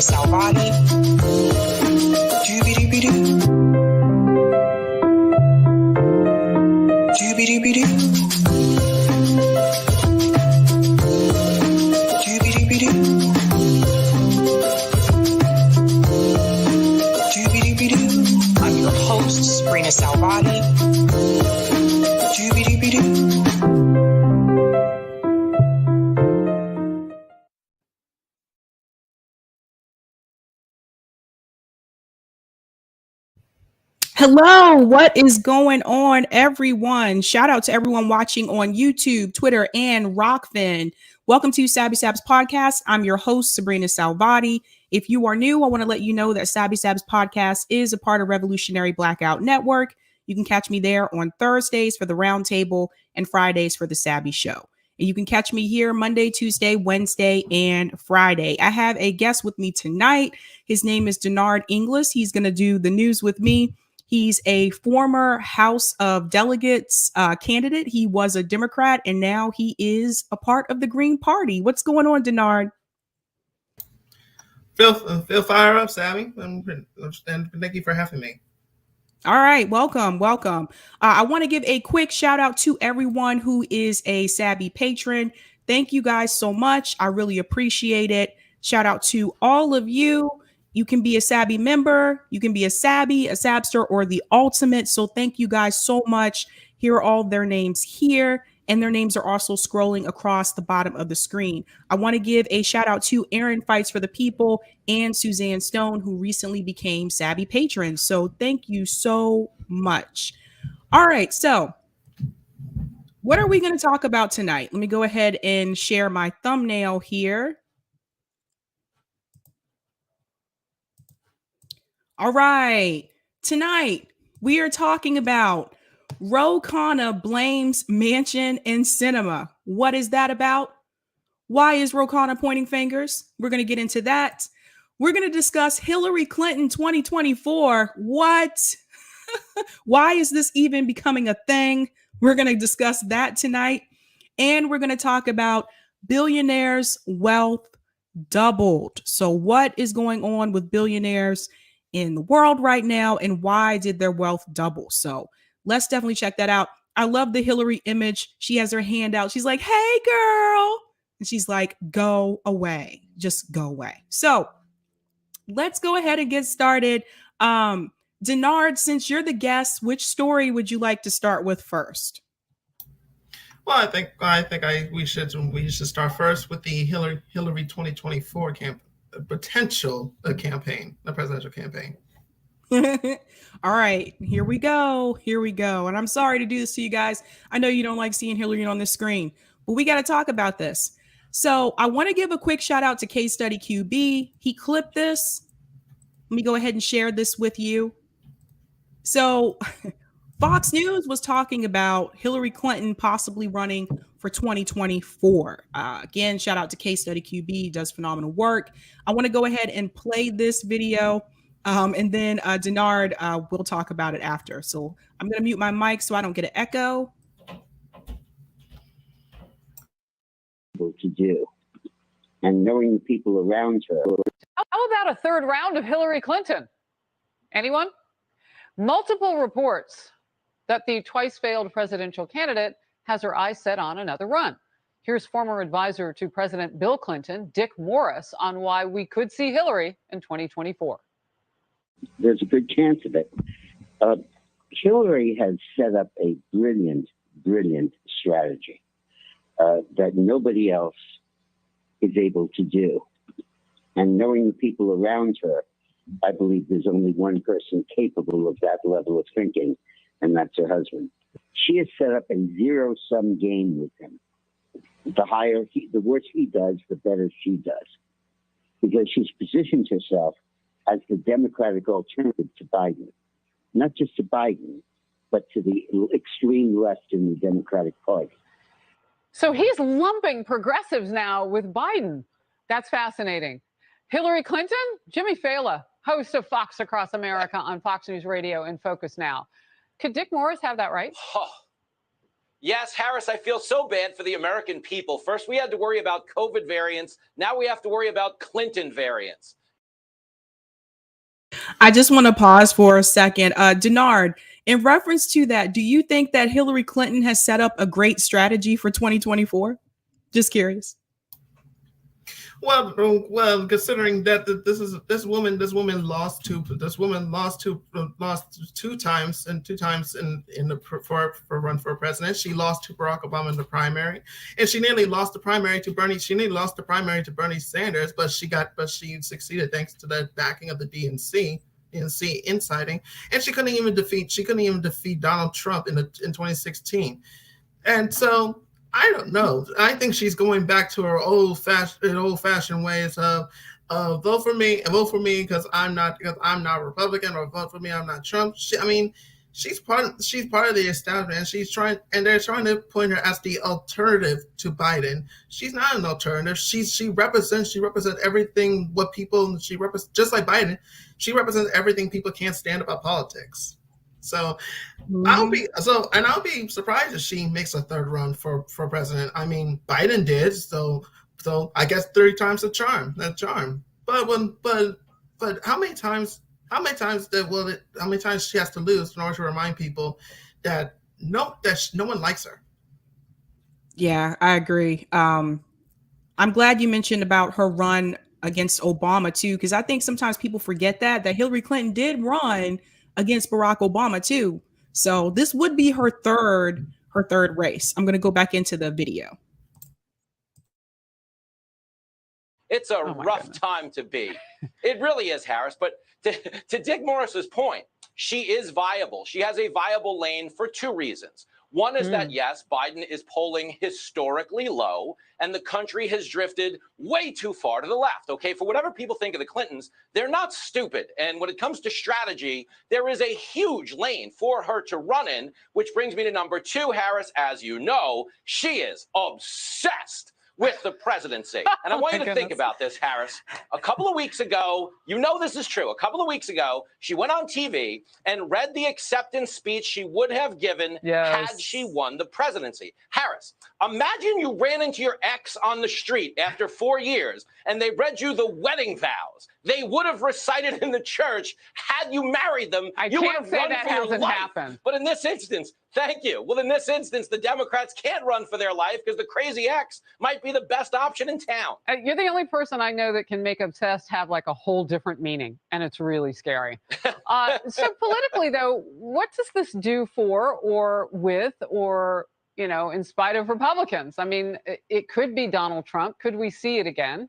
Salvati. Doobie-doobie-doo. Doobie-doobie-doo. Doobie-doobie-doo. Doobie-doobie-doo. I'm your host, Sabrina Salvati. Doobie-doobie-doo. Hello, what is going on, everyone? Shout out to everyone watching on YouTube, Twitter, and Rockfin. Welcome to Sabby Sabs Podcast. I'm your host, Sabrina Salvati. If you are new, I want to let you know that Sabby Sabs Podcast is a part of Revolutionary Blackout Network. You can catch me there on Thursdays for the Roundtable and Fridays for the Sabby Show. And you can catch me here Monday, Tuesday, Wednesday, and Friday. I have a guest with me tonight. His name is Denard Inglis. He's going to do the news with me. He's a former House of Delegates candidate. He was a Democrat, and now he is a part of the Green Party. What's going on, Denard? Feel fire up, Sabby, and thank you for having me. All right, welcome. I want to give a quick shout out to everyone who is a Sabby patron. Thank you guys so much. I really appreciate it. Shout out to all of you. You can be a Sabby member, you can be a Sabby, a Sabster, or the ultimate. So thank you guys so much. Here are all their names here, and their names are also scrolling across the bottom of the screen. I want to give a shout out to Aaron Fights for the People and Suzanne Stone, who recently became Sabby patrons. So thank you so much. All right, so what are we going to talk about tonight? Let me go ahead and share my thumbnail here. All right, tonight we are talking about Khanna blames Manchin and Sinema. What is that about? Why is Khanna pointing fingers? We're going to get into that. We're going to discuss Hillary Clinton 2024. What? Why is this even becoming a thing? We're going to discuss that tonight. And we're going to talk about billionaires' wealth doubled. So what is going on with billionaires in the world right now, and why did their wealth double? So let's definitely check that out. I love the Hillary image. She has her hand out. She's like, hey, girl. And she's like, go away. Just go away. So let's go ahead and get started. Denard, since you're the guest, which story would you like to start with first? Well, I think we should start first with the Hillary 2024 potential campaign, the presidential campaign. All right, here we go. And I'm sorry to do this to you guys. I know you don't like seeing Hillary on the screen, but we got to talk about this. So I want to give a quick shout out to Case Study QB. He clipped this. Let me go ahead and share this with you. So Fox News was talking about Hillary Clinton possibly running for 2024. Again, shout out to Case Study QB. He does phenomenal work. I want to go ahead and play this video, and then Denard will talk about it after. So I'm going to mute my mic so I don't get an echo. To do, and knowing the people around her. How about a third round of Hillary Clinton? Anyone? Multiple reports that the twice failed presidential candidate has her eyes set on another run. Here's former advisor to President Bill Clinton, Dick Morris, on why we could see Hillary in 2024. There's a good chance of it. Hillary has set up a brilliant strategy that nobody else is able to do. And knowing the people around her, I believe there's only one person capable of that level of thinking, and that's her husband. She has set up a zero-sum game with him. The worse he does, the better she does. Because she's positioned herself as the Democratic alternative to Biden. Not just to Biden, but to the extreme left in the Democratic Party. So he's lumping progressives now with Biden. That's fascinating. Hillary Clinton, Jimmy Fallon, host of Fox Across America on Fox News Radio and Focus Now. Could Dick Morris have that right? Oh. Yes, Harris, I feel so bad for the American people. First, we had to worry about COVID variants. Now we have to worry about Clinton variants. I just want to pause for a second. Denard, in reference to that, do you think that Hillary Clinton has set up a great strategy for 2024? Just curious. Well, considering that this woman lost two times in the for run for president. She lost to Barack Obama in the primary, and she nearly lost the primary to Bernie. She nearly lost the primary to Bernie Sanders, but she succeeded thanks to the backing of the DNC inciting, and she couldn't even defeat Donald Trump in 2016, and so. I don't know. I think she's going back to her old-fashioned ways of vote for me because I'm not Republican, or vote for me, I'm not Trump. She's part of the establishment, and they're trying to point her as the alternative to Biden. She's not an alternative. She represents everything just like Biden. She represents everything people can't stand about politics. So I'll be surprised if she makes a third run for president. I mean, Biden did, so I guess 3 times the charm. But how many times she has to lose in order to remind people that no one likes her? Yeah, I agree. I'm glad you mentioned about her run against Obama too, because I think sometimes people forget that Hillary Clinton did run against Barack Obama too. So this would be her third race. I'm going to go back into the video. It's a rough time to be. It really is, Harris. But to Dick Morris's point, she is viable. She has a viable lane for 2 reasons. One is that, yes, Biden is polling historically low, and the country has drifted way too far to the left. Okay, for whatever people think of the Clintons, they're not stupid. And when it comes to strategy, there is a huge lane for her to run in, which brings me to number 2, Harris. As you know, she is obsessed with the presidency. And I want you to think about this, Harris. A couple of weeks ago, you know this is true. A couple of weeks ago, she went on TV and read the acceptance speech she would have given had she won the presidency. Harris, imagine you ran into your ex on the street after 4 years and they read you the wedding vows they would have recited in the church had you married them. You would have run for your life. Happened. But in this instance, thank you. Well, in this instance, the Democrats can't run for their life because the crazy ex might be the best option in town. You're the only person I know that can make obsessed have like a whole different meaning, and it's really scary. So politically, though, what does this do for or with or, in spite of Republicans? I mean, it could be Donald Trump. Could we see it again?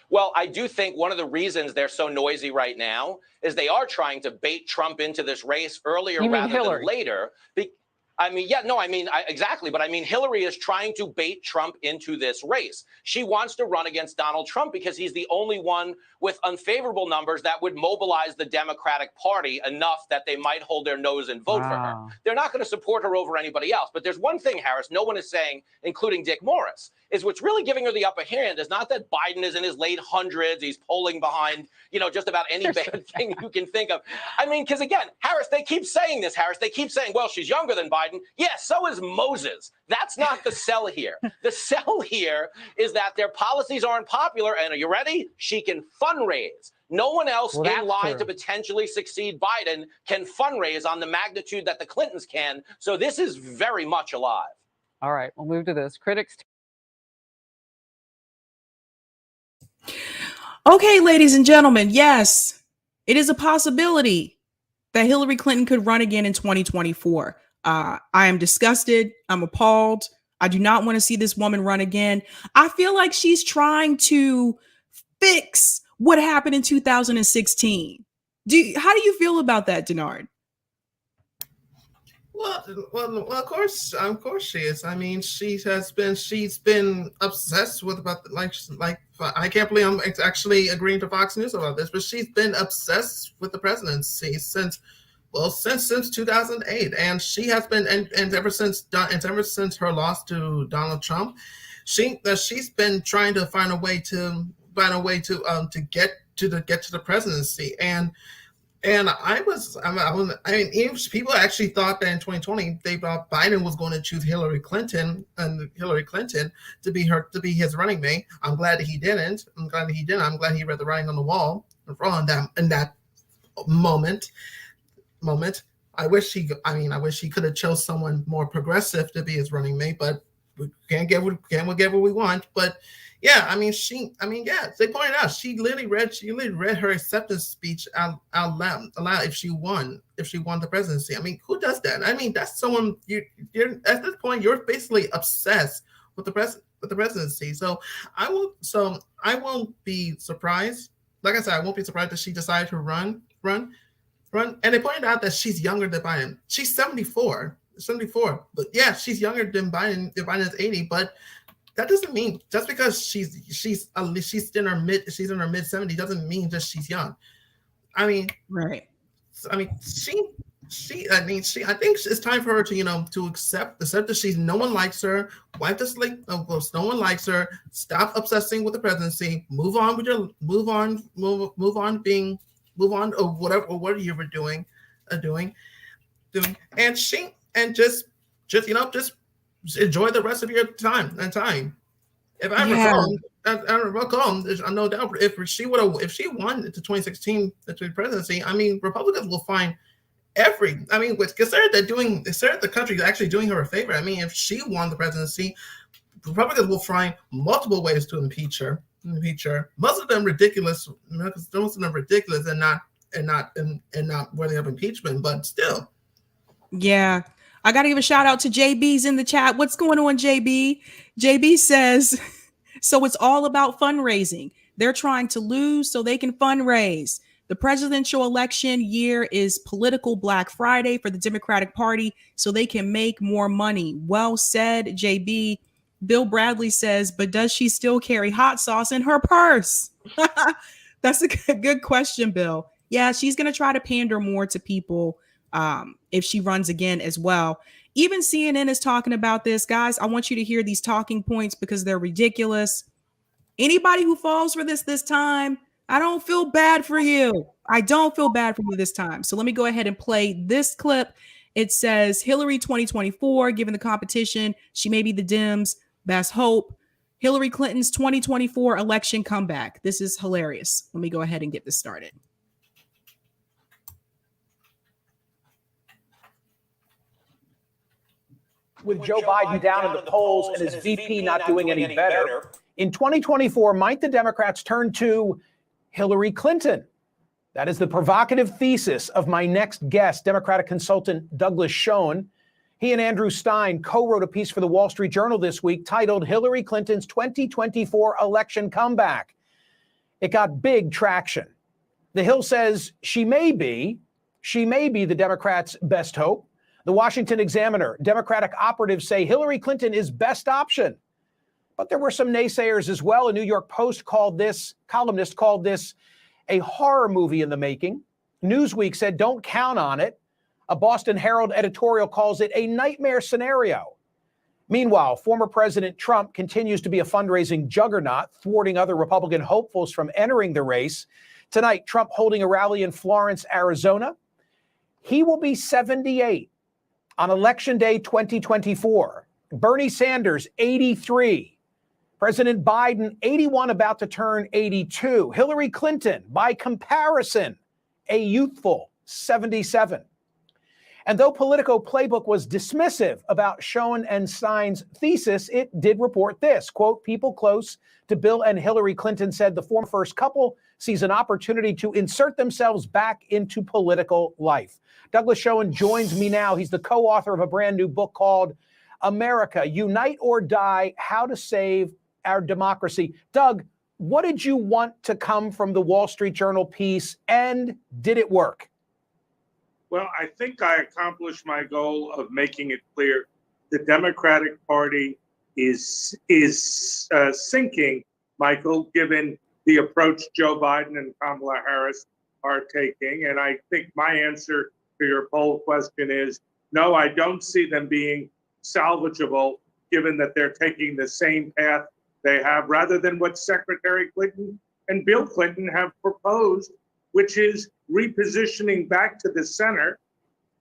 Well, I do think one of the reasons they're so noisy right now is they are trying to bait Trump into this race earlier rather than later. Exactly. But I mean, Hillary is trying to bait Trump into this race. She wants to run against Donald Trump because he's the only one with unfavorable numbers that would mobilize the Democratic Party enough that they might hold their nose and vote for her. They're not going to support her over anybody else. But there's one thing, Harris, no one is saying, including Dick Morris, is what's really giving her the upper hand is not that Biden is in his late hundreds. He's polling behind, just about any bad thing you can think of. I mean, because again, Harris, they keep saying this, Harris. They keep saying, well, she's younger than Biden. Yeah, so is Moses. That's not the sell here. The sell here is that their policies aren't popular. And are you ready? She can fundraise. No one else in line to potentially succeed Biden can fundraise on the magnitude that the Clintons can. So this is very much alive. All right, we'll move to this. Critics. Okay, ladies and gentlemen, yes, it is a possibility that Hillary Clinton could run again in 2024. I am disgusted. I'm appalled. I do not want to see this woman run again. I feel like she's trying to fix what happened in 2016. How do you feel about that, Denard? Well, of course she is. I mean, she's been obsessed with I can't believe I'm actually agreeing to Fox News about this, but she's been obsessed with the presidency since 2008, and she has been, and ever since her loss to Donald Trump, she's been trying to find a way to get to the presidency. And even people actually thought that in 2020 they thought Biden was going to choose Hillary Clinton to be his running mate. I'm glad that he didn't. I'm glad he read the writing on the wall. in that moment. I wish he could have chose someone more progressive to be his running mate, but we can't get what we want. But yeah, they pointed out she literally read her acceptance speech out loud if she won the presidency. I mean, who does that? I mean, that's someone you're at this point you're basically obsessed with the presidency. So I won't be surprised. Like I said, I won't be surprised that she decided to run. And they pointed out that she's younger than Biden. She's 74. But yeah, she's younger than Biden. Biden is 80, but that doesn't mean just because she's in her mid 70s doesn't mean just she's young. I mean, right. I think it's time for her to accept that no one likes her. Wipe the slate. No one likes her. Stop obsessing with the presidency. Move on or whatever you were doing, and just enjoy the rest of your time. If I recall, there's no doubt if she won the 2016 presidency, I mean, Republicans will find consider the country actually doing her a favor. I mean, if she won the presidency, Republicans will find multiple ways to impeach her. Most of them ridiculous. Most of them ridiculous and not worthy of impeachment. But still, yeah. I got to give a shout out to JB's in the chat. What's going on, JB? JB says, so it's all about fundraising. They're trying to lose so they can fundraise. The presidential election year is political Black Friday for the Democratic Party so they can make more money. Well said, JB. Bill Bradley says, but does she still carry hot sauce in her purse? That's a good question, Bill. Yeah, she's going to try to pander more to people if she runs again as well. Even CNN is talking about this. Guys, I want you to hear these talking points because they're ridiculous. Anybody who falls for this time, I don't feel bad for you. I don't feel bad for you this time. So let me go ahead and play this clip. It says Hillary 2024, given the competition, she may be the Dems' best hope. Hillary Clinton's 2024 election comeback. This is hilarious. Let me go ahead and get this started. With Joe Biden down in the polls and his VP not doing any better, in 2024, might the Democrats turn to Hillary Clinton? That is the provocative thesis of my next guest, Democratic consultant Douglas Schoen. He and Andrew Stein co-wrote a piece for the Wall Street Journal this week titled Hillary Clinton's 2024 Election Comeback. It got big traction. The Hill says she may be the Democrats' best hope. The Washington Examiner, Democratic operatives say Hillary Clinton is best option. But there were some naysayers as well. A New York Post columnist called this a horror movie in the making. Newsweek said don't count on it. A Boston Herald editorial calls it a nightmare scenario. Meanwhile, former President Trump continues to be a fundraising juggernaut, thwarting other Republican hopefuls from entering the race. Tonight, Trump holding a rally in Florence, Arizona. He will be 78 on Election Day 2024. Bernie Sanders, 83. President Biden, 81, about to turn 82. Hillary Clinton, by comparison, a youthful 77. And though Politico Playbook was dismissive about Schoen and Stein's thesis, it did report this, quote, people close to Bill and Hillary Clinton said the former first couple sees an opportunity to insert themselves back into political life. Douglas Schoen joins me now. He's the co-author of a brand new book called America, Unite or Die, How to Save Our Democracy. Doug, what did you want to come from the Wall Street Journal piece, and did it work? Well, I think I accomplished my goal of making it clear the Democratic Party is sinking, Michael, given the approach Joe Biden and Kamala Harris are taking. And I think my answer to your poll question is no, I don't see them being salvageable, given that they're taking the same path they have, rather than what Secretary Clinton and Bill Clinton have proposed, which is repositioning back to the center,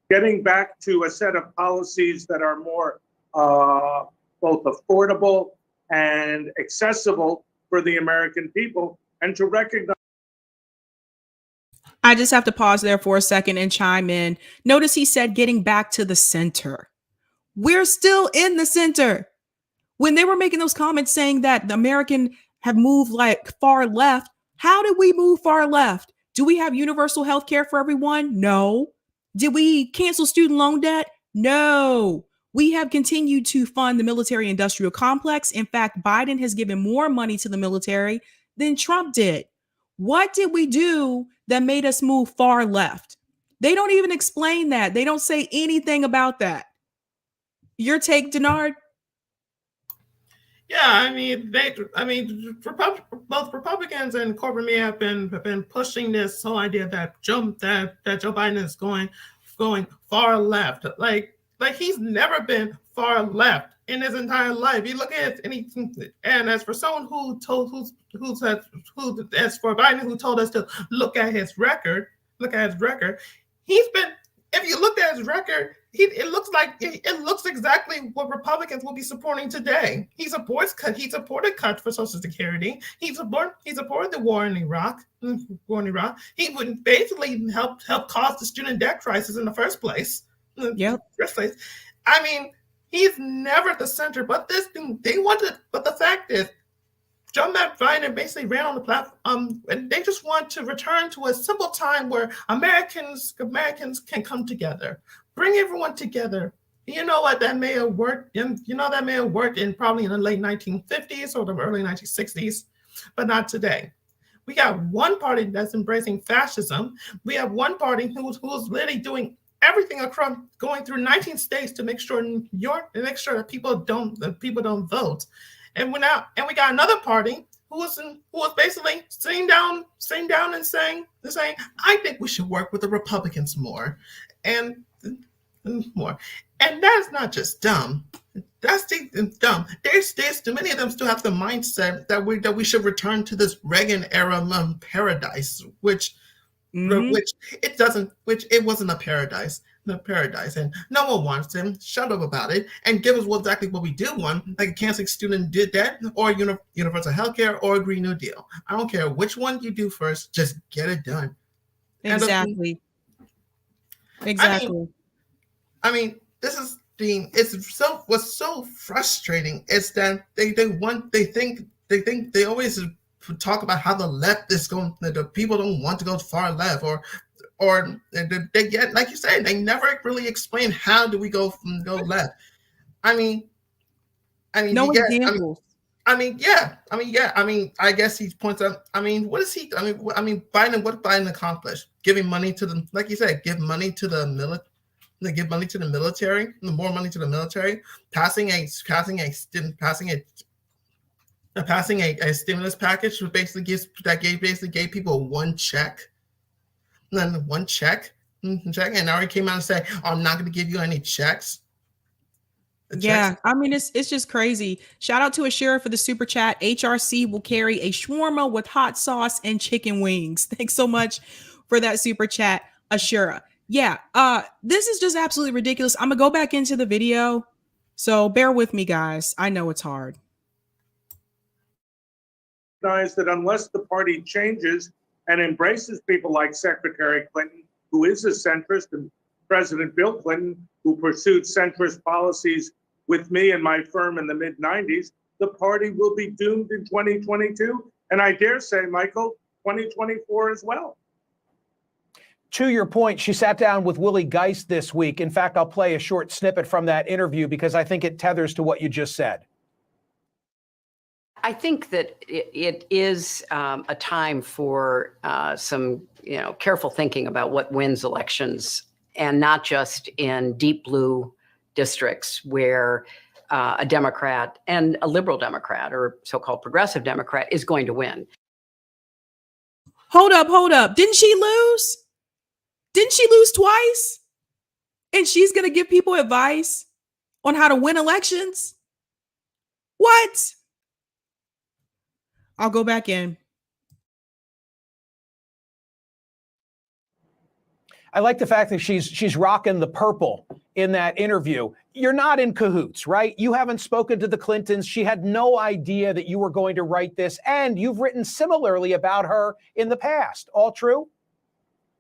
getting back to a set of policies that are more both affordable and accessible for the American people, and to recognize I just have to pause there for a second and chime in. Notice he said getting back to the center. We're still in the center. When they were making those comments saying that the American have moved like far left, how did we move far left? Do we have universal health care for everyone? No. Did we cancel student loan debt? No. We have continued to fund the military industrial complex. In fact, Biden has given more money to the military than Trump did. What did we do that made us move far left? They don't even explain that. They don't say anything about that. Your take, Denard? Yeah, both Republicans and corporate media have been pushing this whole idea that Joe Biden is going far left. Like he's never been far left in his entire life. You look at it, and as for someone as for Biden, who told us to look at his record, he's been. If you look at his record, it looks exactly what Republicans will be supporting today. He supported cuts for Social Security. He supported the war in Iraq. He would basically help cause the student debt crisis in the first place. Yep. I mean, he's never the center, but this thing they wanted. But the fact is, Joe Biden basically ran on the platform, and they just want to return to a simple time where Americans can come together, bring everyone together. You know what? That may have worked. That may have worked probably in the late 1950s or the early 1960s, but not today. We got one party that's embracing fascism. We have one party who's literally doing everything across, going through 19 states to make sure that people don't vote. And we got another party who was basically sitting down and saying, I think we should work with the Republicans more, and more. And that's not just dumb. That's dumb. There's many of them still have the mindset that we should return to this Reagan era paradise, which it wasn't a paradise. And no one wants them. Shut up about it and give us exactly what we do want, like a canceling student debt or universal health care or a Green New Deal. I don't care which one you do first, just get it done. Exactly. I mean, what's so frustrating is that they always talk about how the left is going, the people don't want to go far left, or they get, like you said, they never really explain how do we go left. I guess he points out. What is he? What Biden accomplished? Giving money to the, like you said, give money to the military. Give money to the military, more money to the military. Passing a stimulus package, which basically gave people one check. And then one check, and already came out and said, I'm not going to give you any checks. Yeah, I mean, it's just crazy. Shout out to Ashira for the super chat. HRC will carry a shawarma with hot sauce and chicken wings. Thanks so much for that super chat, Ashira. Yeah, this is just absolutely ridiculous. I'm going to go back into the video, so bear with me, guys. I know it's hard. That unless the party changes and embraces people like Secretary Clinton, who is a centrist, and President Bill Clinton, who pursued centrist policies with me and my firm in the mid-90s, the party will be doomed in 2022. And I dare say, Michael, 2024 as well. To your point, she sat down with Willie Geist this week. In fact, I'll play a short snippet from that interview because I think it tethers to what you just said. I think that it is a time for some, careful thinking about what wins elections, and not just in deep blue districts where a Democrat and a liberal Democrat or so-called progressive Democrat is going to win. Hold up. Didn't she lose? Didn't she lose twice? And she's going to give people advice on how to win elections? What? I'll go back in. I like the fact that she's rocking the purple in that interview. You're not in cahoots, right? You haven't spoken to the Clintons. She had no idea that you were going to write this, and you've written similarly about her in the past. All true?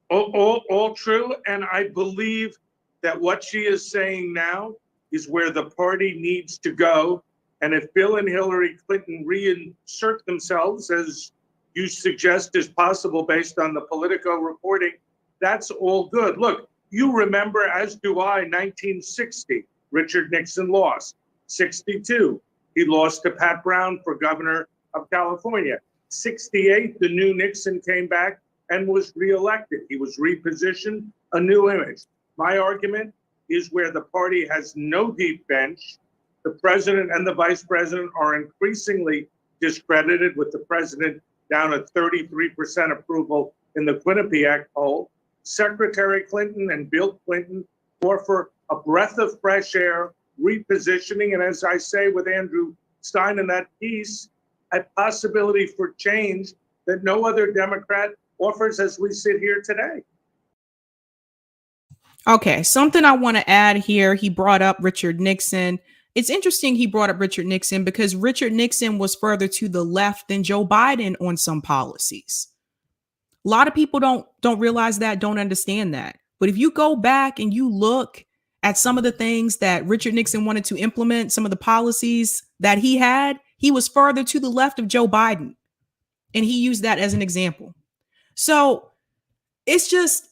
All true. And I believe that what she is saying now is where the party needs to go. And if Bill and Hillary Clinton reinsert themselves, as you suggest is possible based on the Politico reporting, that's all good. Look, you remember, as do I, 1960, Richard Nixon lost. 62, he lost to Pat Brown for governor of California. 68, the new Nixon came back and was reelected. He was repositioned, a new image. My argument is where the party has no deep bench, the president and the vice president are increasingly discredited, with the president down at 33% approval in the Quinnipiac poll. Secretary Clinton and Bill Clinton offer a breath of fresh air, repositioning, and as I say with Andrew Stein in that piece, a possibility for change that no other Democrat offers as we sit here today. Okay, something I want to add here. He brought up Richard Nixon. It's interesting he brought up Richard Nixon because Richard Nixon was further to the left than Joe Biden on some policies. A lot of people don't realize that, don't understand that. But if you go back and you look at some of the things that Richard Nixon wanted to implement, some of the policies that he had, he was further to the left of Joe Biden. And he used that as an example. So it's just,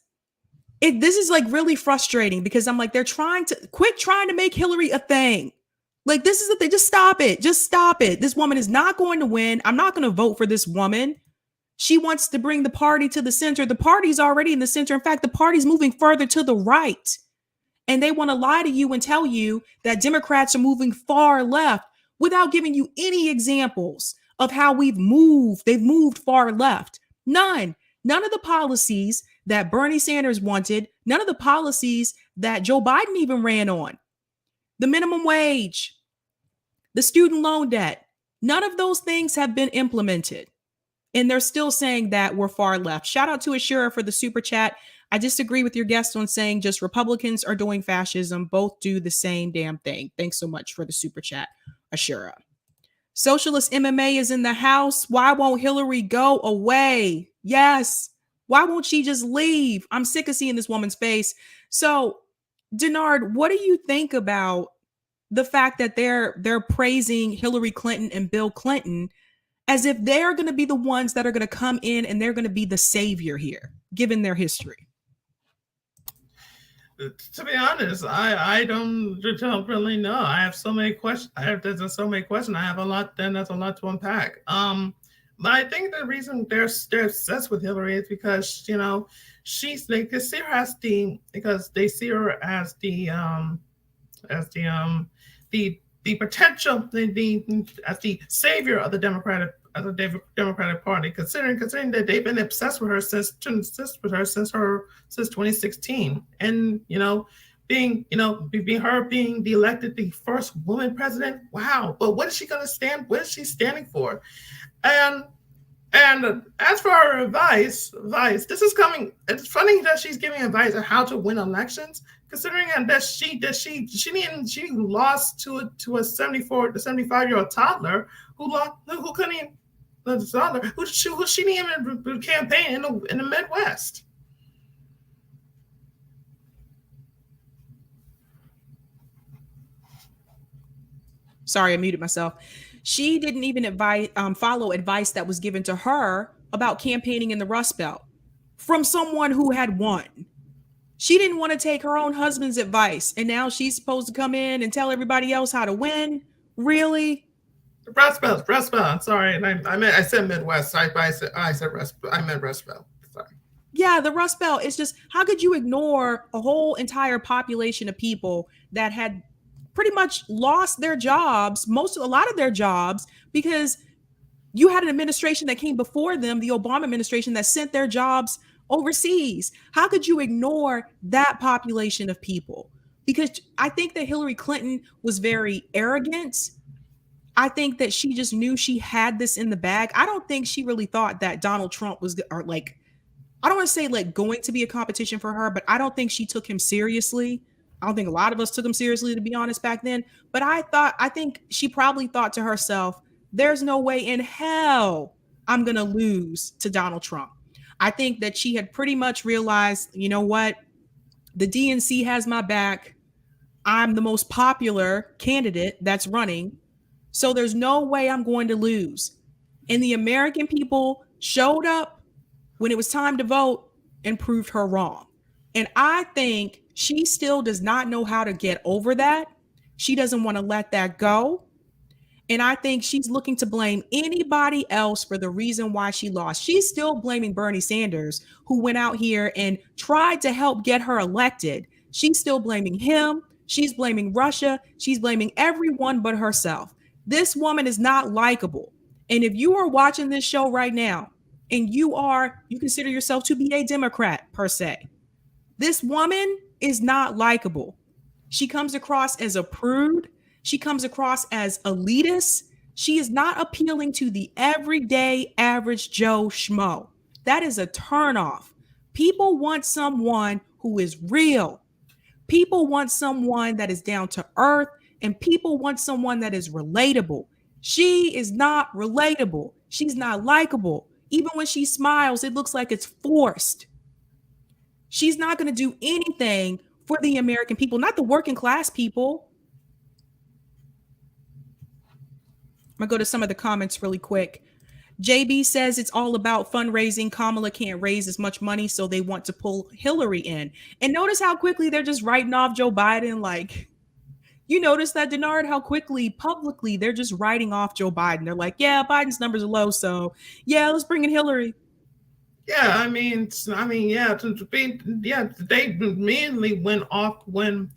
this is like really frustrating because I'm like, they're trying to make Hillary a thing. Like, this is the thing. Just stop it. Just stop it. This woman is not going to win. I'm not going to vote for this woman. She wants to bring the party to the center. The party's already in the center. In fact, the party's moving further to the right. And they want to lie to you and tell you that Democrats are moving far left without giving you any examples of how they've moved far left. None of the policies that Bernie Sanders wanted, none of the policies that Joe Biden even ran on. The minimum wage, the student loan debt, none of those things have been implemented. And they're still saying that we're far left. Shout out to Ashura for the super chat. I disagree with your guest on saying just Republicans are doing fascism. Both do the same damn thing. Thanks so much for the super chat, Ashura. Socialist MMA is in the house. Why won't Hillary go away? Yes. Why won't she just leave? I'm sick of seeing this woman's face. So, Denard, what do you think about the fact that they're praising Hillary Clinton and Bill Clinton as if they're going to be the ones that are going to come in and they're going to be the savior here, given their history? To be honest, I don't really know. I have so many questions. There's so many questions. I have a lot. Then that's a lot to unpack. But I think the reason they're obsessed with Hillary is because they see her as the potential as the savior of the Democratic Party, considering that they've been obsessed with her since 2016, and being the elected the first woman president. Wow! But what is she going to stand? What is she standing for? And as for her advice, this is coming. It's funny that she's giving advice on how to win elections, considering that she lost to a 75-year-old toddler who couldn't even who she didn't even campaign in the Midwest. Sorry, I muted myself. She didn't even follow advice that was given to her about campaigning in the Rust Belt from someone who had won. She didn't want to take her own husband's advice, and now she's supposed to come in and tell everybody else how to win. Really? Rust Belt. Sorry, I said Midwest. I said Rust. I meant Rust Belt. Sorry. Yeah, the Rust Belt. It's just, how could you ignore a whole entire population of people that had pretty much lost their jobs, a lot of their jobs, because you had an administration that came before them, the Obama administration, that sent their jobs overseas. How could you ignore that population of people? Because I think that Hillary Clinton was very arrogant. I think that she just knew she had this in the bag. I don't think she really thought that Donald Trump was, I don't want to say going to be a competition for her, but I don't think she took him seriously. I don't think a lot of us took him seriously, to be honest, back then. But I think she probably thought to herself, there's no way in hell I'm going to lose to Donald Trump. I think that she had pretty much realized, you know what? The DNC has my back. I'm the most popular candidate that's running. So there's no way I'm going to lose. And the American people showed up when it was time to vote and proved her wrong. And I think she still does not know how to get over that. She doesn't want to let that go. And I think she's looking to blame anybody else for the reason why she lost. She's still blaming Bernie Sanders, who went out here and tried to help get her elected. She's still blaming him. She's blaming Russia. She's blaming everyone but herself. This woman is not likable. And if you are watching this show right now and you consider yourself to be a Democrat per se, this woman is not likable. She comes across as a prude. She comes across as elitist. She is not appealing to the everyday average Joe Schmo. That is a turnoff. People want someone who is real. People want someone that is down to earth, and people want someone that is relatable. She is not relatable. She's not likable. Even when she smiles, it looks like it's forced. She's not going to do anything for the American people, not the working class people. I'm going to go to some of the comments really quick. JB says it's all about fundraising. Kamala can't raise as much money, so they want to pull Hillary in. And notice how quickly they're just writing off Joe Biden. Like, you notice that, Denard, how quickly publicly they're just writing off Joe Biden. They're like, yeah, Biden's numbers are low, so yeah, let's bring in Hillary. Yeah, I mean, yeah, they immediately turn off when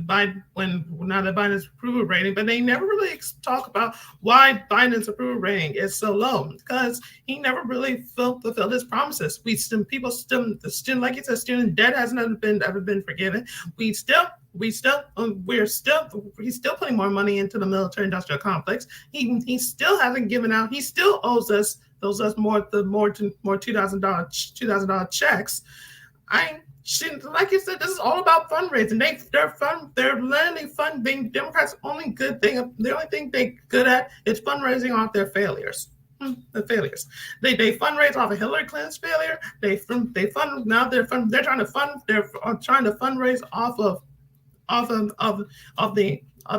now that Biden's approval rating, but they never really talk about why Biden's approval rating is so low, because he never really fulfilled his promises. Like you said, student debt hasn't ever been forgiven. He's still putting more money into the military industrial complex. He still hasn't given out. He still owes us more $2,000 checks. Like you said, this is all about fundraising. They're literally funding Democrats. The only thing they're good at is fundraising off their failures. The failures. They fundraise off of Hillary Clinton's failure. They're trying to fundraise off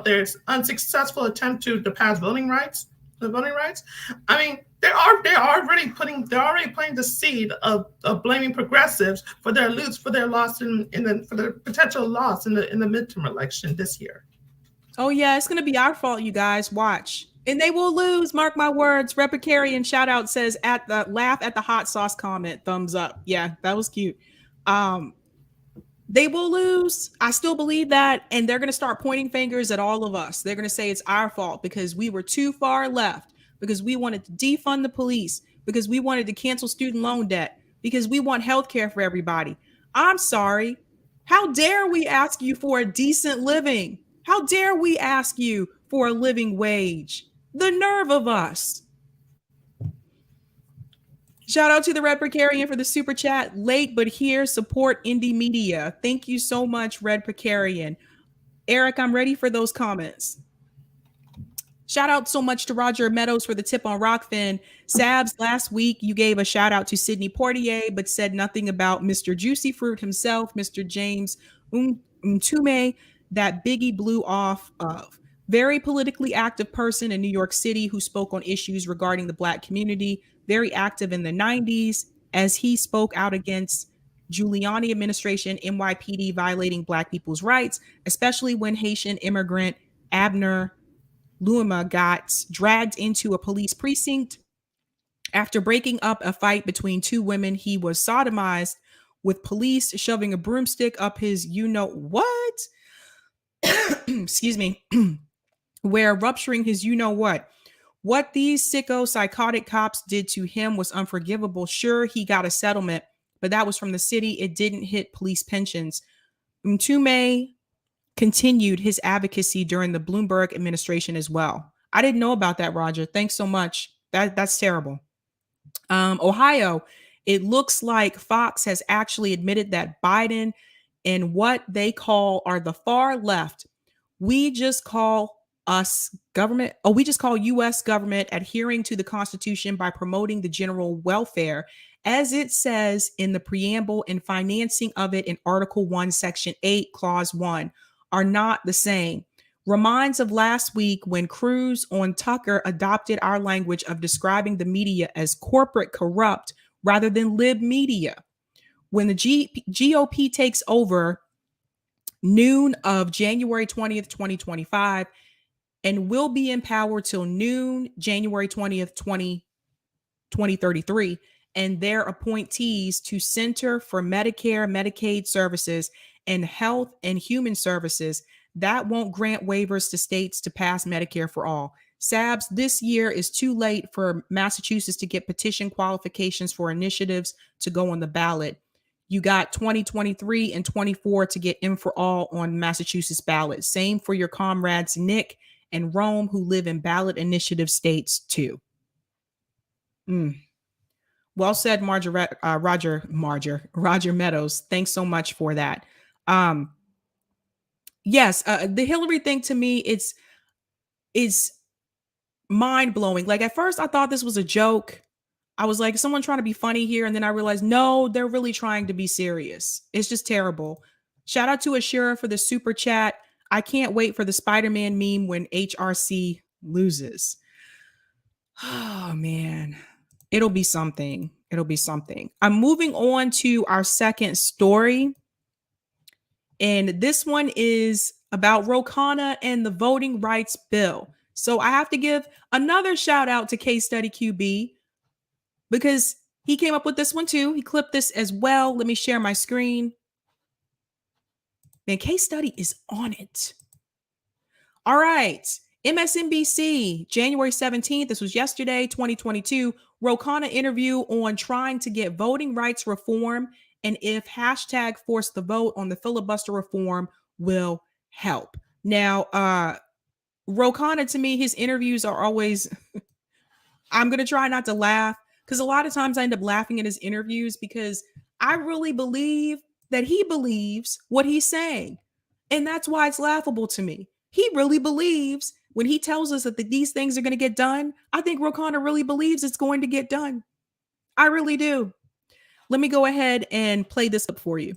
their unsuccessful attempt to pass voting rights. The voting rights. I mean, they're already planting the seed of blaming progressives for their loss for their potential loss in the midterm election this year. Oh yeah, it's gonna be our fault, you guys. Watch. And they will lose, mark my words. Replicarian shout out says laugh at the hot sauce comment, thumbs up. Yeah, that was cute. They will lose. I still believe that. And they're going to start pointing fingers at all of us. They're going to say it's our fault because we were too far left, because we wanted to defund the police, because we wanted to cancel student loan debt, because we want healthcare for everybody. I'm sorry. How dare we ask you for a decent living? How dare we ask you for a living wage? The nerve of us. Shout out to the Red Precarian for the super chat. Late but here, support indie media. Thank you so much, Red Precarian. Eric, I'm ready for those comments. Shout out so much to Roger Meadows for the tip on Rockfin. Sabs, last week you gave a shout out to Sidney Poitier, but said nothing about Mr. Juicy Fruit himself, Mr. James Mtume, that Biggie blew off of. Very politically active person in New York City who spoke on issues regarding the Black community. Very active in the 90s as he spoke out against Giuliani administration, NYPD violating Black people's rights, especially when Haitian immigrant Abner Luma got dragged into a police precinct after breaking up a fight between two women. He was sodomized with police shoving a broomstick up his you-know-what? Excuse me. Where rupturing his you-know-what. What these sicko psychotic cops did to him was unforgivable. Sure, he got a settlement, but that was from the city. It didn't hit police pensions. Mtume continued his advocacy during the Bloomberg administration as well. I didn't know about that, Roger. Thanks so much. That's terrible. Ohio, it looks like Fox has actually admitted that Biden and what they call are the far left. We just call us government. Oh, we just call U.S. government adhering to the Constitution by promoting the general welfare, as it says in the preamble and financing of it in Article 1, Section 8, Clause 1, are not the same. Reminds of last week when Cruz on Tucker adopted our language of describing the media as corporate corrupt rather than lib media. When the GOP takes over noon of January 20th, 2025, and will be in power till noon, January 20th, 2033, and their appointees to Center for Medicare, Medicaid Services, and Health and Human Services, that won't grant waivers to states to pass Medicare for all. Sabs, this year is too late for Massachusetts to get petition qualifications for initiatives to go on the ballot. You got 2023 and 24 to get in for all on Massachusetts ballot. Same for your comrades Nick and Rome, who live in ballot initiative states too. Well said, Roger Meadows. Thanks so much for that. Yes, the Hillary thing, to me, it's mind blowing. Like, at first I thought this was a joke. I was like, someone trying to be funny here. And then I realized, no, they're really trying to be serious. It's just terrible. Shout out to Ashura for the super chat. I can't wait for the Spider-Man meme when HRC loses. Oh, man. It'll be something. It'll be something. I'm moving on to our second story. And this one is about Ro Khanna and the voting rights bill. So I have to give another shout out to Case Study QB because he came up with this one too. He clipped this as well. Let me share my screen. Man, Case Study is on it. All right. MSNBC, January 17th. This was yesterday, 2022. Ro Khanna interview on trying to get voting rights reform and if hashtag force the vote on the filibuster reform will help. Now, Ro Khanna, to me, his interviews are always, I'm going to try not to laugh because a lot of times I end up laughing at his interviews because I really believe that he believes what he's saying. And that's why it's laughable to me. He really believes when he tells us that these things are going to get done. I think Ro Khanna really believes it's going to get done. I really do. Let me go ahead and play this up for you.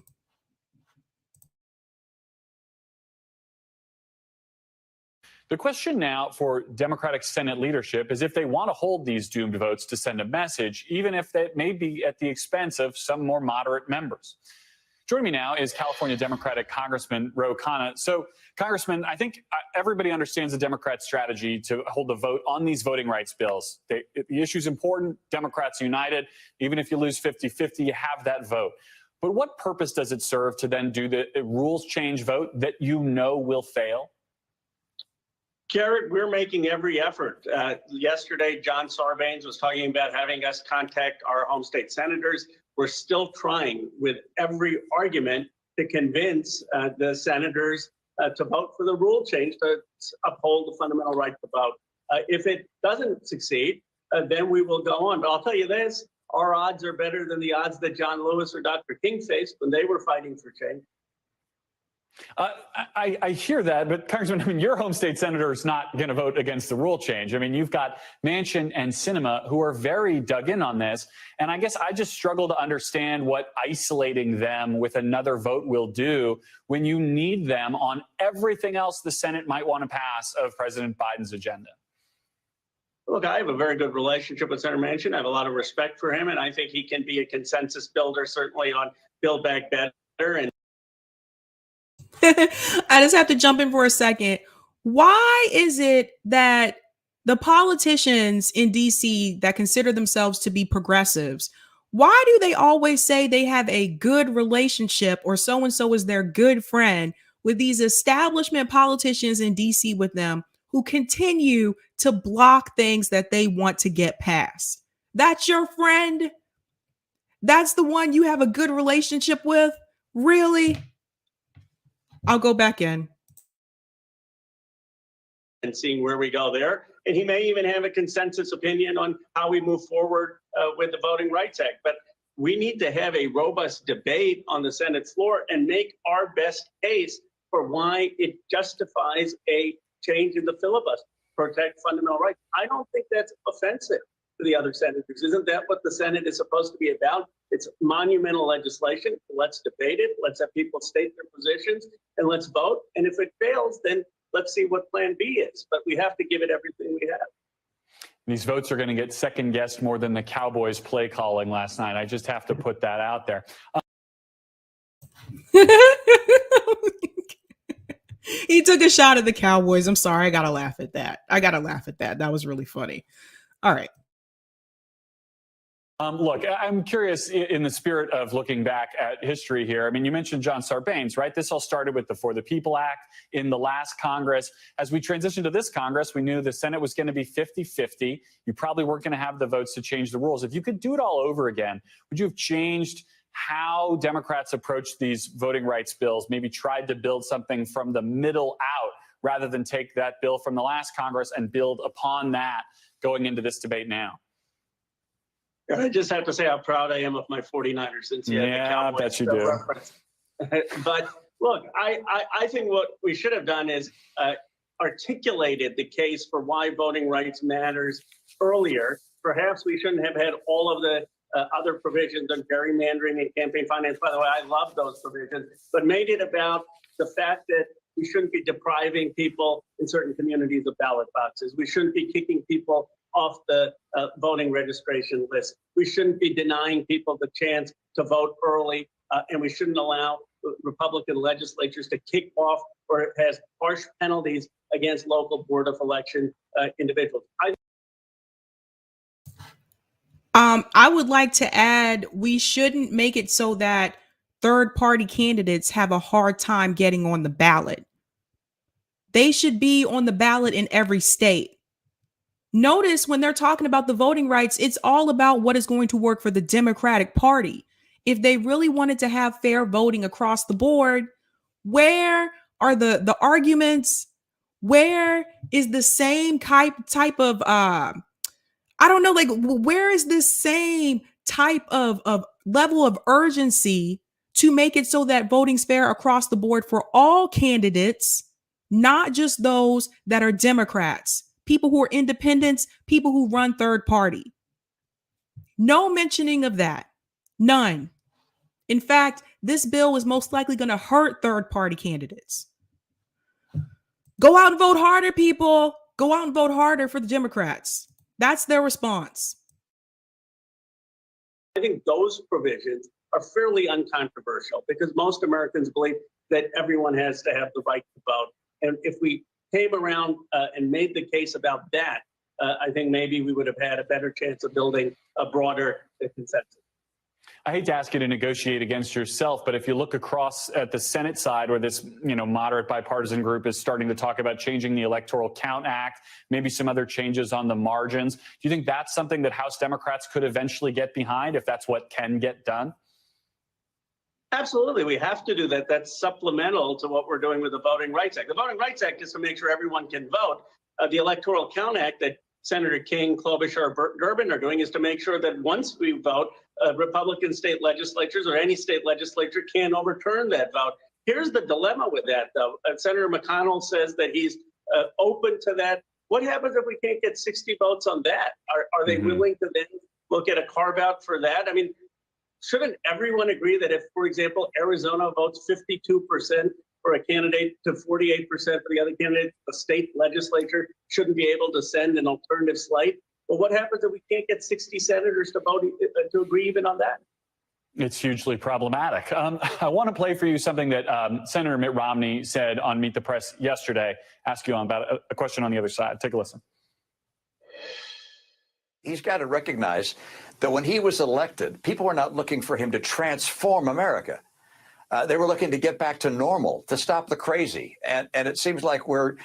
The question now for Democratic Senate leadership is if they want to hold these doomed votes to send a message, even if that may be at the expense of some more moderate members. Joining me now is California Democratic Congressman Ro Khanna. So, Congressman, I think everybody understands the Democrat strategy to hold the vote on these voting rights bills. The issue is important. Democrats united. Even if you lose 50-50, you have that vote. But what purpose does it serve to then do the rules change vote that you know will fail? Garrett, we're making every effort. Yesterday, John Sarbanes was talking about having us contact our home state senators. We're still trying with every argument to convince the senators to vote for the rule change to uphold the fundamental right to vote. If it doesn't succeed, then we will go on. But I'll tell you this, our odds are better than the odds that John Lewis or Dr. King faced when they were fighting for change. I hear that, but Congressman, I mean, your home state senator is not going to vote against the rule change. I mean, you've got Manchin and Sinema who are very dug in on this. And I guess I just struggle to understand what isolating them with another vote will do when you need them on everything else the Senate might want to pass of President Biden's agenda. Look, I have a very good relationship with Senator Manchin. I have a lot of respect for him, and I think he can be a consensus builder, certainly on Build Back Better. And I just have to jump in for a second. Why is it that the politicians in DC that consider themselves to be progressives, why do they always say they have a good relationship or so-and-so is their good friend with these establishment politicians in DC with them who continue to block things that they want to get passed? That's your friend? That's the one you have a good relationship with? Really? I'll go back in. And seeing where we go there. And he may even have a consensus opinion on how we move forward with the Voting Rights Act. But we need to have a robust debate on the Senate floor and make our best case for why it justifies a change in the filibuster, protect fundamental rights. I don't think that's offensive to the other senators. Isn't that what the Senate is supposed to be about? It's monumental legislation. Let's debate it. Let's have people state their positions and let's vote. And if it fails, then let's see what plan B is. But we have to give it everything we have. These votes are going to get second guessed more than the Cowboys play calling last night. I just have to put that out there. He took a shot at the Cowboys. I'm sorry. I got to laugh at that. That was really funny. All right. Look, I'm curious in the spirit of looking back at history here. I mean, you mentioned John Sarbanes, right? This all started with the For the People Act in the last Congress. As we transitioned to this Congress, we knew the Senate was going to be 50-50. You probably weren't going to have the votes to change the rules. If you could do it all over again, would you have changed how Democrats approached these voting rights bills, maybe tried to build something from the middle out rather than take that bill from the last Congress and build upon that going into this debate now? I just have to say how proud I am of my 49ers since you had the Cowboys. I bet you do. Reference. But look, I think what we should have done is articulated the case for why voting rights matters earlier. Perhaps we shouldn't have had all of the other provisions on gerrymandering and campaign finance. By the way, I love those provisions, but made it about the fact that we shouldn't be depriving people in certain communities of ballot boxes. We shouldn't be kicking people off the voting registration list. We shouldn't be denying people the chance to vote early, and we shouldn't allow Republican legislatures to kick off or it has harsh penalties against local board of election individuals. I would like to add, we shouldn't make it so that third-party candidates have a hard time getting on the ballot. They should be on the ballot in every state. Notice when they're talking about the voting rights, it's all about what is going to work for the Democratic Party. If they really wanted to have fair voting across the board, where are the arguments? Where is the same type of I don't know, like where is this same type of level of urgency to make it so that voting's fair across the board for all candidates, not just those that are Democrats? People who are independents, people who run third party. No mentioning of that. None. In fact, this bill is most likely going to hurt third party candidates. Go out and vote harder, people. Go out and vote harder for the Democrats. That's their response. I think those provisions are fairly uncontroversial because most Americans believe that everyone has to have the right to vote. And if we came around and made the case about that, I think maybe we would have had a better chance of building a broader consensus. I hate to ask you to negotiate against yourself, but if you look across at the Senate side where this, moderate bipartisan group is starting to talk about changing the Electoral Count Act, maybe some other changes on the margins, do you think that's something that House Democrats could eventually get behind if that's what can get done? Absolutely. We have to do that. That's supplemental to what we're doing with the Voting Rights Act. The Voting Rights Act is to make sure everyone can vote. The Electoral Count Act that Senator King, Klobuchar, Durbin are doing is to make sure that once we vote, Republican state legislatures or any state legislature can overturn that vote. Here's the dilemma with that, though. Senator McConnell says that he's open to that. What happens if we can't get 60 votes on that? Are they willing to then look at a carve out for that? I mean, shouldn't everyone agree that if, for example, Arizona votes 52% for a candidate to 48% for the other candidate, the state legislature shouldn't be able to send an alternative slate? Well, what happens if we can't get 60 senators to vote to agree even on that? It's hugely problematic. I want to play for you something that Senator Mitt Romney said on Meet the Press yesterday. Ask you on about a question on the other side. Take a listen. He's got to recognize that when he was elected, people were not looking for him to transform America. They were looking to get back to normal, to stop the crazy. And it seems like we're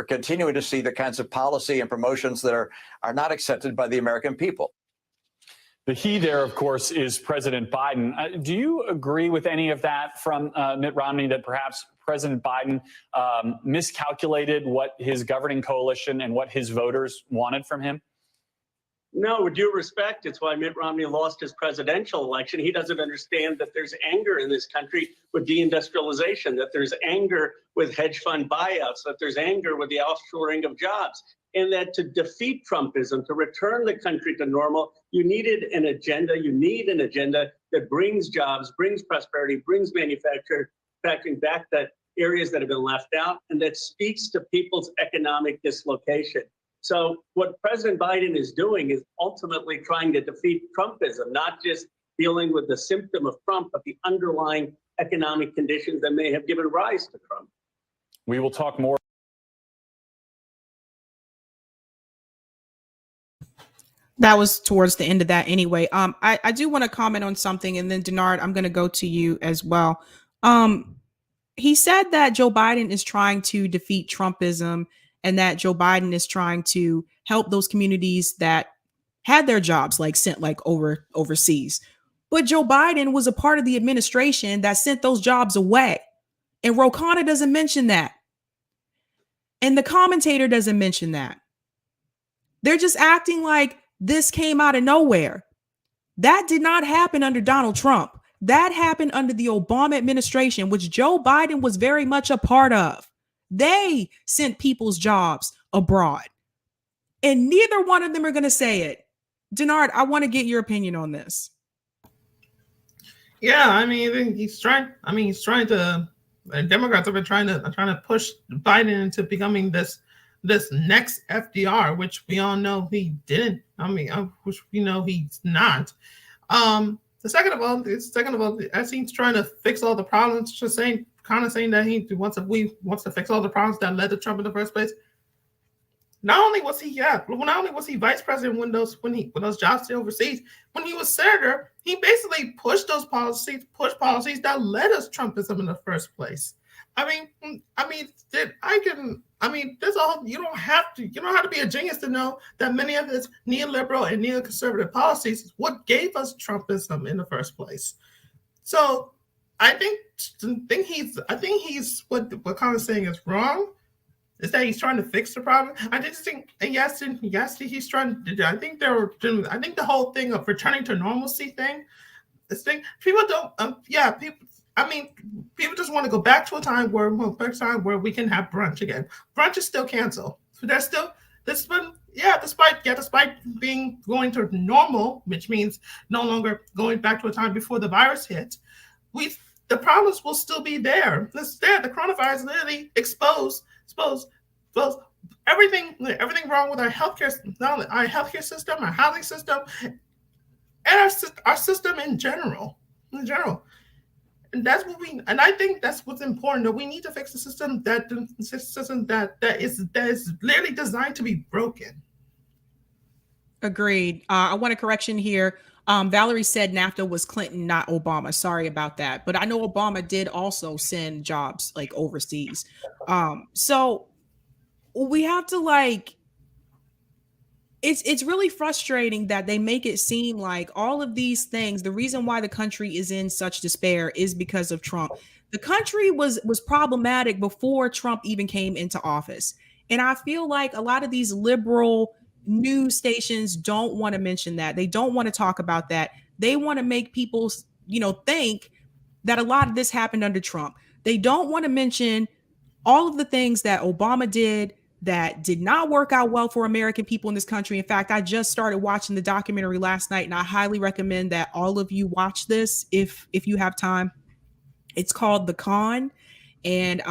continuing to see the kinds of policy and promotions that are not accepted by the American people. The he there, of course, is President Biden. Do you agree with any of that from Mitt Romney, that perhaps President Biden miscalculated what his governing coalition and what his voters wanted from him? No, with due respect, it's why Mitt Romney lost his presidential election. He doesn't understand that there's anger in this country with deindustrialization, that there's anger with hedge fund buyouts, that there's anger with the offshoring of jobs, and that to defeat Trumpism, to return the country to normal, you needed an agenda. You need an agenda that brings jobs, brings prosperity, brings manufacturing back to areas that have been left out, and that speaks to people's economic dislocation. So what President Biden is doing is ultimately trying to defeat Trumpism, not just dealing with the symptom of Trump, but the underlying economic conditions that may have given rise to Trump. We will talk more. That was towards the end of that anyway. I do want to comment on something, and then Denard, I'm going to go to you as well. He said that Joe Biden is trying to defeat Trumpism, and that Joe Biden is trying to help those communities that had their jobs sent overseas. But Joe Biden was a part of the administration that sent those jobs away. And Ro Khanna doesn't mention that. And the commentator doesn't mention that. They're just acting like this came out of nowhere. That did not happen under Donald Trump. That happened under the Obama administration, which Joe Biden was very much a part of. They sent people's jobs abroad. And neither one of them are going to say it. Denard, I want to get your opinion on this. Yeah, I mean, he's trying to. The Democrats have been trying to push Biden into becoming this next FDR, which we all know he didn't. I mean, which we know he's not. Second of all, as he's trying to fix all the problems, just kind of saying that he wants to fix all the problems that led to Trump in the first place. Not only was he vice president when those jobs stayed overseas, when he was senator, he basically pushed policies that led us Trumpism in the first place. There's all you don't have to be a genius to know that many of his neoliberal and neoconservative policies is what gave us Trumpism in the first place. So I think he's what Khanna's saying is wrong. Is that he's trying to fix the problem? I just think, yes, he's trying to. I think the whole thing of returning to normalcy thing. People don't. People just want to go back to a time where we can have brunch again. Brunch is still canceled. So there's still this one. Yeah, despite being going to normal, which means no longer going back to a time before the virus hit, the problems will still be there. It's there. The coronavirus literally exposed everything wrong with our healthcare system, our housing system, and our system in general. And I think that's what's important. That we need to fix the system that is literally designed to be broken. Agreed. I want a correction here. Valerie said NAFTA was Clinton, not Obama. Sorry about that. But I know Obama did also send jobs overseas. So we have to it's really frustrating that they make it seem like all of these things, the reason why the country is in such despair is because of Trump. The country was problematic before Trump even came into office. And I feel like a lot of these liberal news stations don't want to mention that. They don't want to talk about that. They want to make people, think that a lot of this happened under Trump. They don't want to mention all of the things that Obama did that did not work out well for American people in this country. In fact, I just started watching the documentary last night, and I highly recommend that all of you watch this if you have time. It's called The Con, and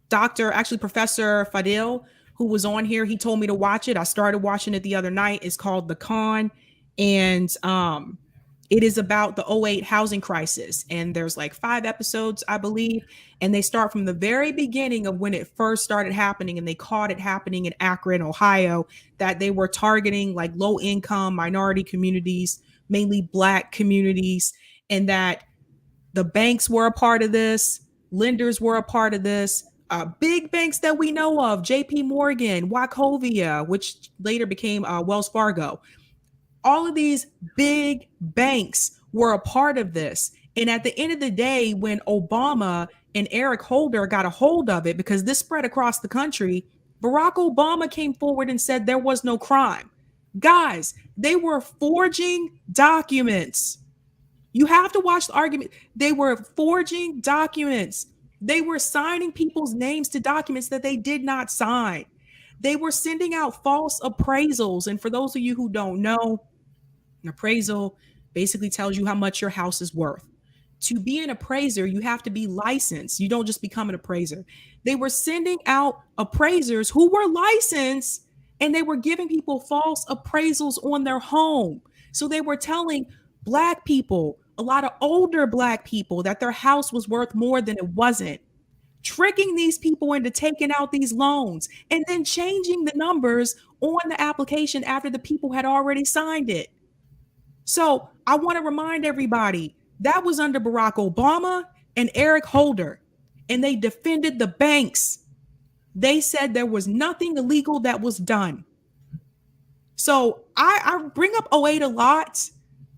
Professor Fadil, who was on here, he told me to watch it. I started watching it the other night. It's called The Con, and it is about the 2008 housing crisis. And there's 5 episodes, I believe. And they start from the very beginning of when it first started happening. And they caught it happening in Akron, Ohio, that they were targeting low income minority communities, mainly Black communities, and that the banks were a part of this. Lenders were a part of this. Big banks that we know of, JP Morgan, Wachovia, which later became Wells Fargo. All of these big banks were a part of this. And at the end of the day, when Obama and Eric Holder got a hold of it, because this spread across the country, Barack Obama came forward and said there was no crime. Guys, they were forging documents. You have to watch the argument. They were forging documents. They were signing people's names to documents that they did not sign. They were sending out false appraisals. And for those of you who don't know, an appraisal basically tells you how much your house is worth. To be an appraiser, you have to be licensed. You don't just become an appraiser. They were sending out appraisers who were licensed, and they were giving people false appraisals on their home. So they were telling Black people, a lot of older Black people, that their house was worth more than it wasn't, tricking these people into taking out these loans and then changing the numbers on the application after the people had already signed it. So I want to remind everybody that was under Barack Obama and Eric Holder, and they defended the banks. They said there was nothing illegal that was done. So I bring up 08 a lot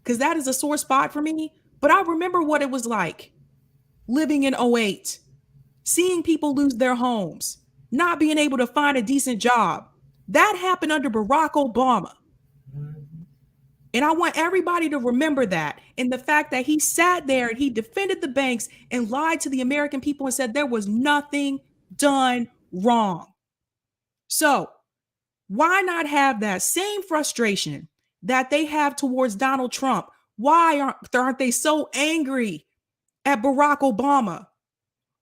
because that is a sore spot for me, but I remember what it was like living in 08, seeing people lose their homes, not being able to find a decent job. That happened under Barack Obama. And I want everybody to remember that. And the fact that he sat there and he defended the banks and lied to the American people and said there was nothing done wrong. So why not have that same frustration that they have towards Donald Trump? Why aren't they so angry at Barack Obama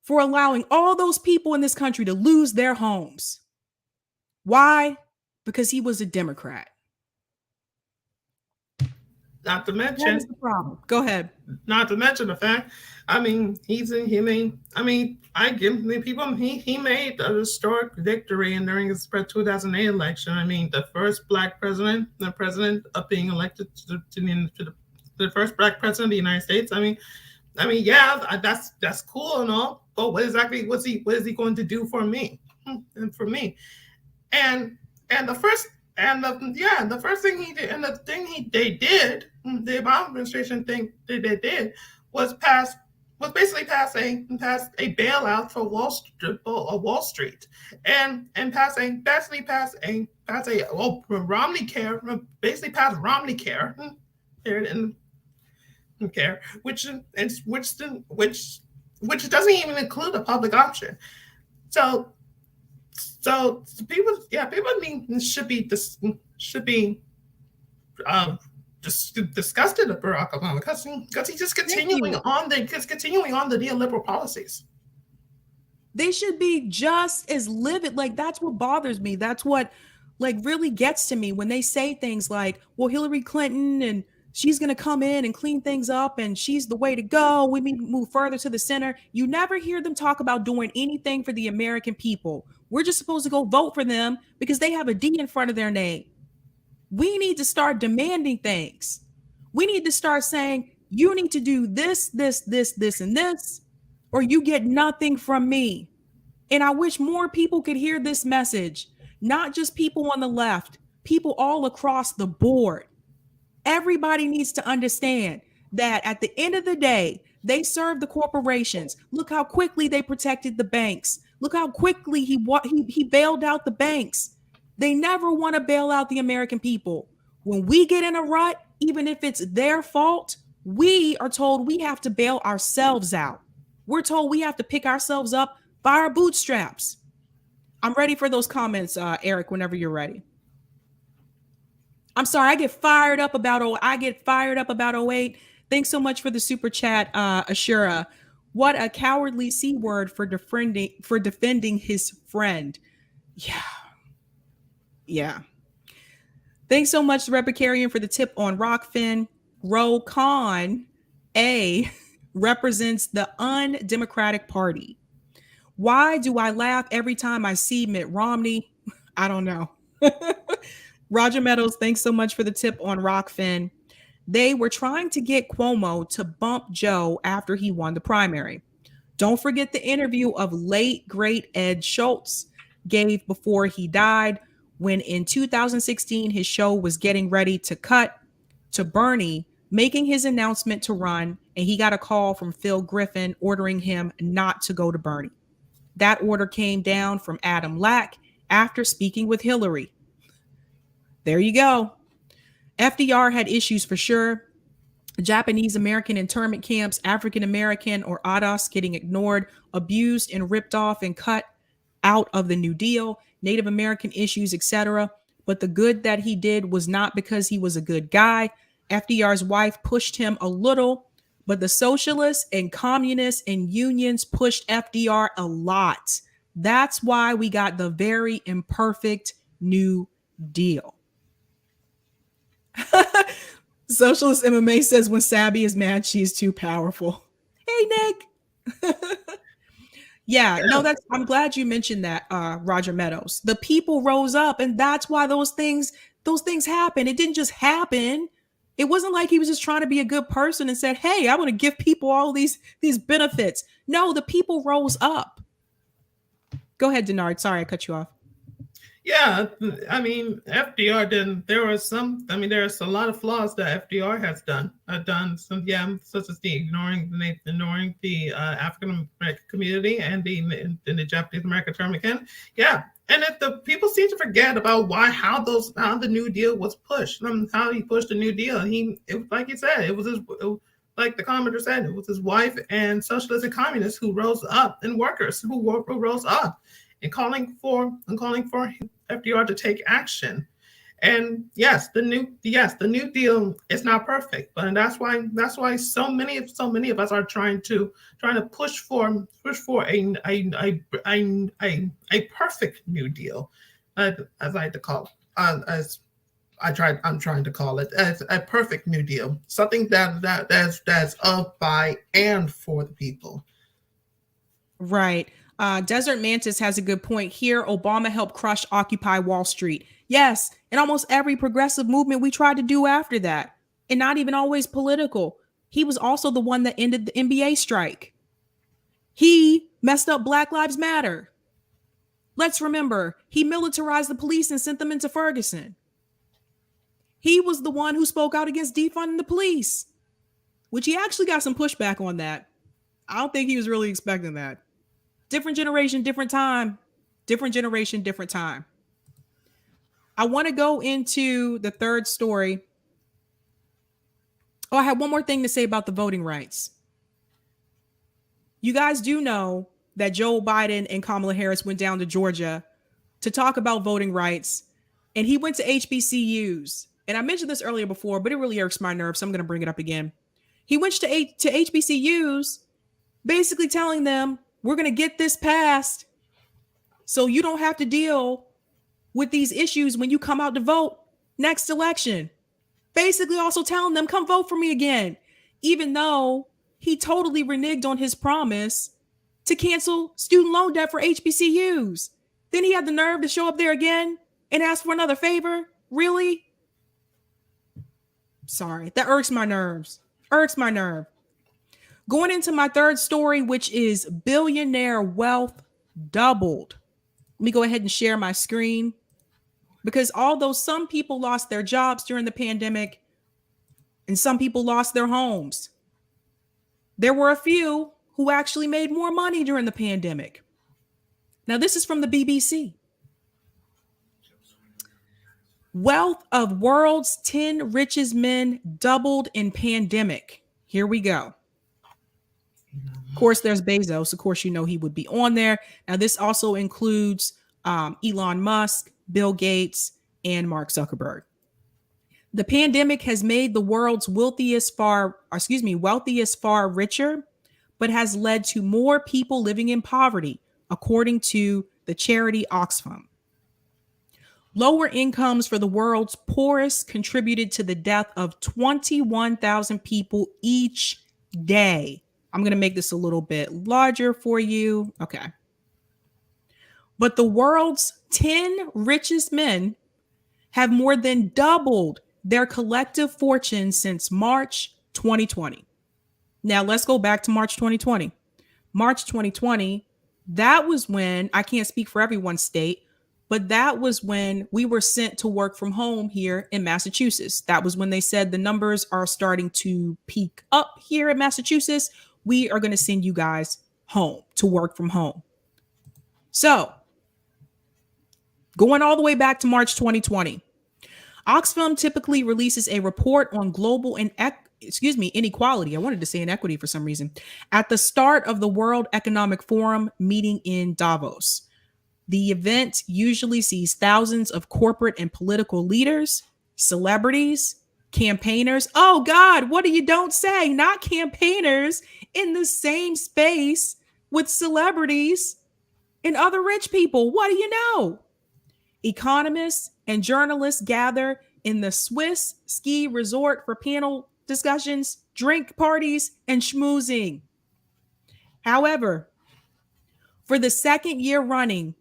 for allowing all those people in this country to lose their homes? Why? Because he was a Democrat. Not to mention, what is the problem? Go ahead. Not to mention the fact, I mean, I give the people, he made a historic victory and during his 2008 election. I mean, the first Black president, the president of being elected to the first Black president of the United States. I mean, yeah, that's cool and all, but what is he going to do for me? And for me, and the first thing he did, and the thing they did, the Obama administration thing they did was basically pass a bailout for Wall Street, and pass Romney care, basically pass Romney care, and care, which doesn't even include a public option. So people should be disgusted at Barack Obama because he's just continuing on the neoliberal policies. They should be just as livid. Like, that's what bothers me. That's what really gets to me when they say things like, well, Hillary Clinton and she's going to come in and clean things up and she's the way to go. We need to move further to the center. You never hear them talk about doing anything for the American people. We're just supposed to go vote for them because they have a D in front of their name. We need to start demanding things. We need to start saying, you need to do this, this, and this, or you get nothing from me. And I wish more people could hear this message, not just people on the left, people all across the board. Everybody needs to understand that at the end of the day, they serve the corporations. Look how quickly they protected the banks. Look how quickly he bailed out the banks. They never want to bail out the American people. When we get in a rut, even if it's their fault, we are told we have to bail ourselves out. We're told we have to pick ourselves up by our bootstraps. I'm ready for those comments, Eric, whenever you're ready. I'm sorry, I get fired up about 08. Thanks so much for the super chat, Ashura. What a cowardly C word for defending his friend. Yeah. Thanks so much, Replicarian, for the tip on Rockfin. Ro Khan A represents the undemocratic party. Why do I laugh every time I see Mitt Romney? I don't know. Roger Meadows, thanks so much for the tip on Rockfin. They were trying to get Cuomo to bump Joe after he won the primary. Don't forget the interview of late, great Ed Schultz gave before he died, when in 2016, his show was getting ready to cut to Bernie making his announcement to run, and he got a call from Phil Griffin ordering him not to go to Bernie. That order came down from Adam Lack after speaking with Hillary. There you go. FDR had issues for sure. Japanese American internment camps, African American or ADOS getting ignored, abused and ripped off and cut out of the New Deal, Native American issues, etc. But the good that he did was not because he was a good guy. FDR's wife pushed him a little, but the socialists and communists and unions pushed FDR a lot. That's why we got the very imperfect New Deal. Socialist MMA says when Sabby is mad, she is too powerful. Hey, Nick. Yeah, no, I'm glad you mentioned that, Roger Meadows. The people rose up, and that's why those things happen. It didn't just happen. It wasn't like he was just trying to be a good person and said, hey, I want to give people all these benefits. No, the people rose up. Go ahead, Denard. Sorry, I cut you off. Yeah, I mean, FDR didn't. There's a lot of flaws that FDR has done. Such as ignoring the African American community and the Japanese American term again. Yeah, and if the people seem to forget about how the New Deal was pushed, how he pushed the New Deal. Like you said, like the commenter said, it was his wife and socialists and communists who rose up, and workers who rose up and calling for FDR to take action. And yes, the New Deal is not perfect, but that's why so many of us are trying to push for a perfect New Deal, as I like to call it, I'm trying to call it as a perfect New Deal, something that's of, by, and for the people. Right. Desert Mantis has a good point here. Obama helped crush Occupy Wall Street. Yes, and almost every progressive movement we tried to do after that, and not even always political. He was also the one that ended the NBA strike. He messed up Black Lives Matter. Let's remember, he militarized the police and sent them into Ferguson. He was the one who spoke out against defunding the police, which he actually got some pushback on that. I don't think he was really expecting that. Different generation, different time. Different generation, different time. I want to go into the third story. Oh, I have one more thing to say about the voting rights. You guys do know that Joe Biden and Kamala Harris went down to Georgia to talk about voting rights, and he went to HBCUs. And I mentioned this earlier before, but it really irks my nerves, so I'm going to bring it up again. He went to HBCUs, basically telling them, we're going to get this passed so you don't have to deal with these issues when you come out to vote next election. Basically also telling them, come vote for me again, even though he totally reneged on his promise to cancel student loan debt for HBCUs. Then he had the nerve to show up there again and ask for another favor. Really? Sorry, that irks my nerves. Going into my third story, which is billionaire wealth doubled. Let me go ahead and share my screen, because although some people lost their jobs during the pandemic and some people lost their homes, there were a few who actually made more money during the pandemic. Now, this is from the BBC. Wealth of world's 10 richest men doubled in pandemic. Here we go. Of course, there's Bezos. Of course, you know he would be on there. Now, this also includes Elon Musk, Bill Gates, and Mark Zuckerberg. The pandemic has made the world's wealthiest far richer, but has led to more people living in poverty, according to the charity Oxfam. Lower incomes for the world's poorest contributed to the death of 21,000 people each day. I'm going to make this a little bit larger for you. Okay. But the world's 10 richest men have more than doubled their collective fortune since March 2020. Now let's go back to March 2020. March 2020, that was when, I can't speak for everyone's state, but that was when we were sent to work from home here in Massachusetts. That was when they said the numbers are starting to peak up here in Massachusetts. We are going to send you guys home to work from home. So, going all the way back to March 2020, Oxfam typically releases a report on global inequality. I wanted to say inequity for some reason. At the start of the World Economic Forum meeting in Davos. The event usually sees thousands of corporate and political leaders, celebrities, campaigners. Oh God, what do you don't say? Not campaigners in the same space with celebrities and other rich people. What do you know? Economists and journalists gather in the Swiss ski resort for panel discussions, drink parties, and schmoozing. However, for the second year running,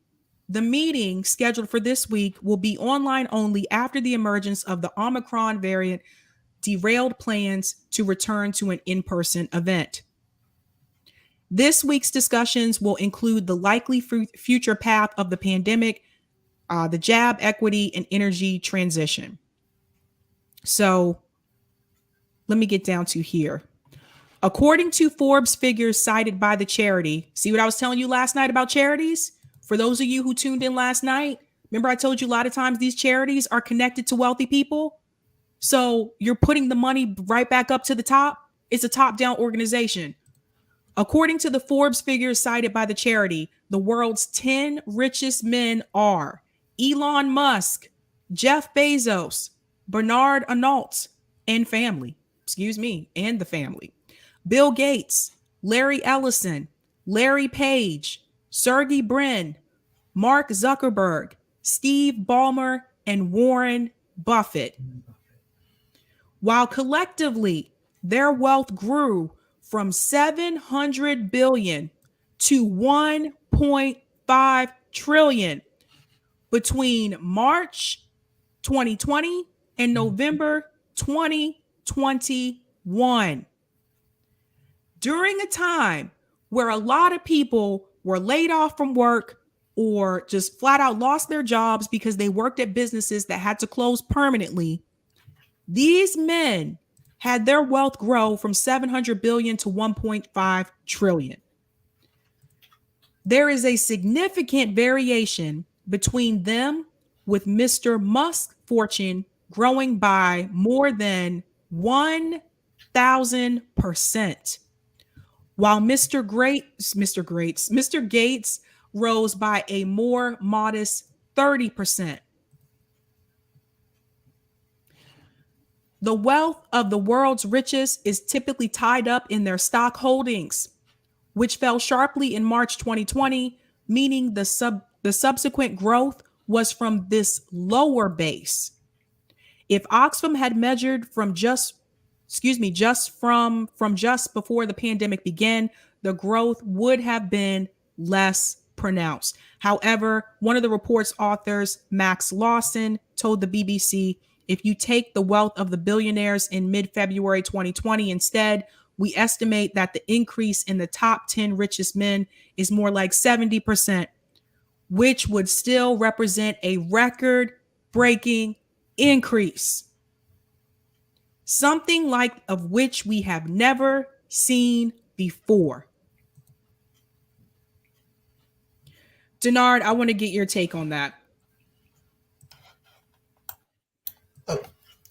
the meeting scheduled for this week will be online only after the emergence of the Omicron variant derailed plans to return to an in-person event. This week's discussions will include the likely future path of the pandemic, the jab equity, and energy transition. So let me get down to here. According to Forbes figures cited by the charity, see what I was telling you last night about charities? For those of you who tuned in last night, remember I told you a lot of times these charities are connected to wealthy people? So you're putting the money right back up to the top. It's a top-down organization. According to the Forbes figures cited by the charity, the world's 10 richest men are Elon Musk, Jeff Bezos, Bernard Arnault, and the family. Bill Gates, Larry Ellison, Larry Page, Sergey Brin, Mark Zuckerberg, Steve Ballmer, and Warren Buffett. While collectively, their wealth grew from $700 billion to $1.5 trillion between March 2020 and November 2021. During a time where a lot of people were laid off from work or just flat out lost their jobs because they worked at businesses that had to close permanently, these men had their wealth grow from 700 billion to 1.5 trillion. There is a significant variation between them, with Mr. Musk's fortune growing by more than 1,000%, while Mr. Gates rose by a more modest 30%. The wealth of the world's richest is typically tied up in their stock holdings, which fell sharply in March 2020, meaning the subsequent growth was from this lower base. If Oxfam had measured from just before the pandemic began, the growth would have been less pronounced. However, one of the report's authors, Max Lawson, told the BBC, if you take the wealth of the billionaires in mid-February 2020 instead, we estimate that the increase in the top 10 richest men is more like 70%, which would still represent a record-breaking increase. Something like of which we have never seen before. Denard, I want to get your take on that.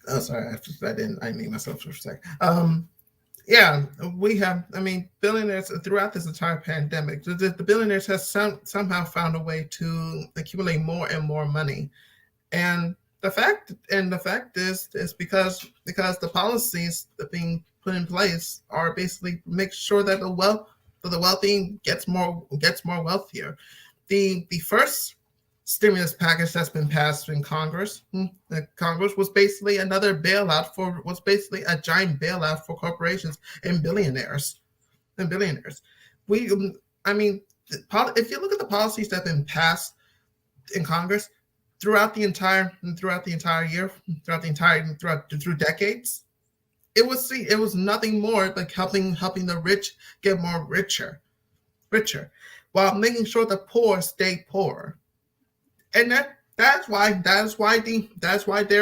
Oh, sorry. I didn't mute myself for a second. Yeah, we have, billionaires throughout this entire pandemic, the billionaires have somehow found a way to accumulate more and more money. And the fact is because the policies that are being put in place are basically make sure that the wealthy gets more wealthier. The first stimulus package that's been passed in Congress, was basically a giant bailout for corporations and billionaires. If you look at the policies that have been passed in Congress throughout the entire year, through decades, it was nothing more like helping the rich get more richer, while making sure the poor stay poor. And that's why there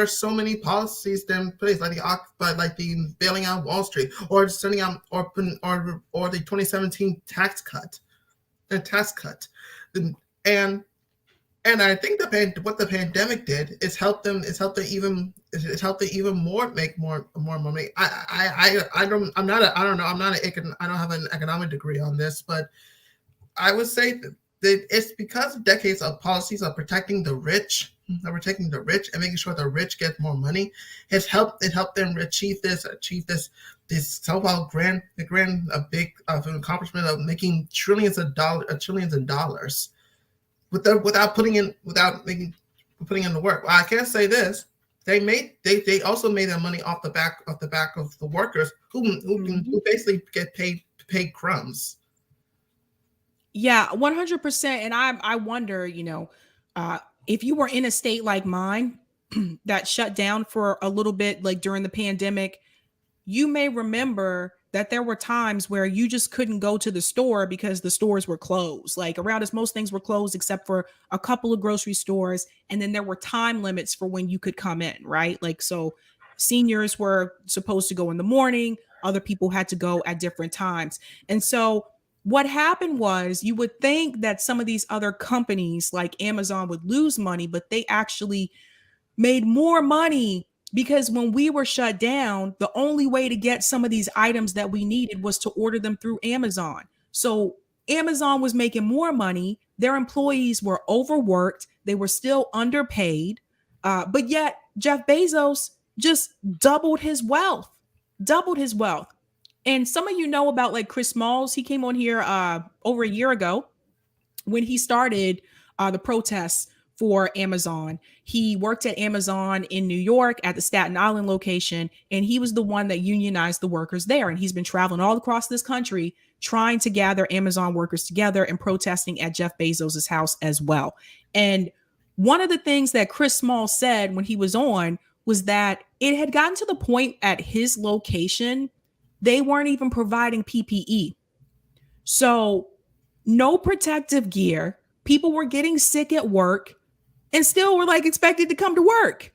are so many policies in place, like the bailing out Wall Street, or sending out or the 2017 tax cut, and And I think what the pandemic did is help them even make more money. I don't have an economic degree on this, but I would say that it's because of decades of policies of protecting the rich, and making sure the rich get more money. It helped them achieve this so-called big accomplishment of making trillions of dollars without putting in the work. Well, I can't say this. They also made their money off the back of the workers who basically get paid crumbs. Yeah, 100%. And I wonder, if you were in a state like mine that shut down for a little bit, like during the pandemic, you may remember that there were times where you just couldn't go to the store because the stores were closed. Like around us, most things were closed except for a couple of grocery stores. And then there were time limits for when you could come in, right? Like, so seniors were supposed to go in the morning. Other people had to go at different times. And so what happened was, you would think that some of these other companies like Amazon would lose money, but they actually made more money, because when we were shut down, the only way to get some of these items that we needed was to order them through Amazon. So Amazon was making more money. Their employees were overworked. They were still underpaid. But yet Jeff Bezos just doubled his wealth. And some of you know about like Chris Smalls. He came on here over a year ago when he started the protests for Amazon. He worked at Amazon in New York at the Staten Island location, and he was the one that unionized the workers there. And he's been traveling all across this country trying to gather Amazon workers together and protesting at Jeff Bezos's house as well. And one of the things that Chris Smalls said when he was on was that it had gotten to the point at his location, they weren't even providing PPE. So no protective gear. People were getting sick at work and still were like expected to come to work.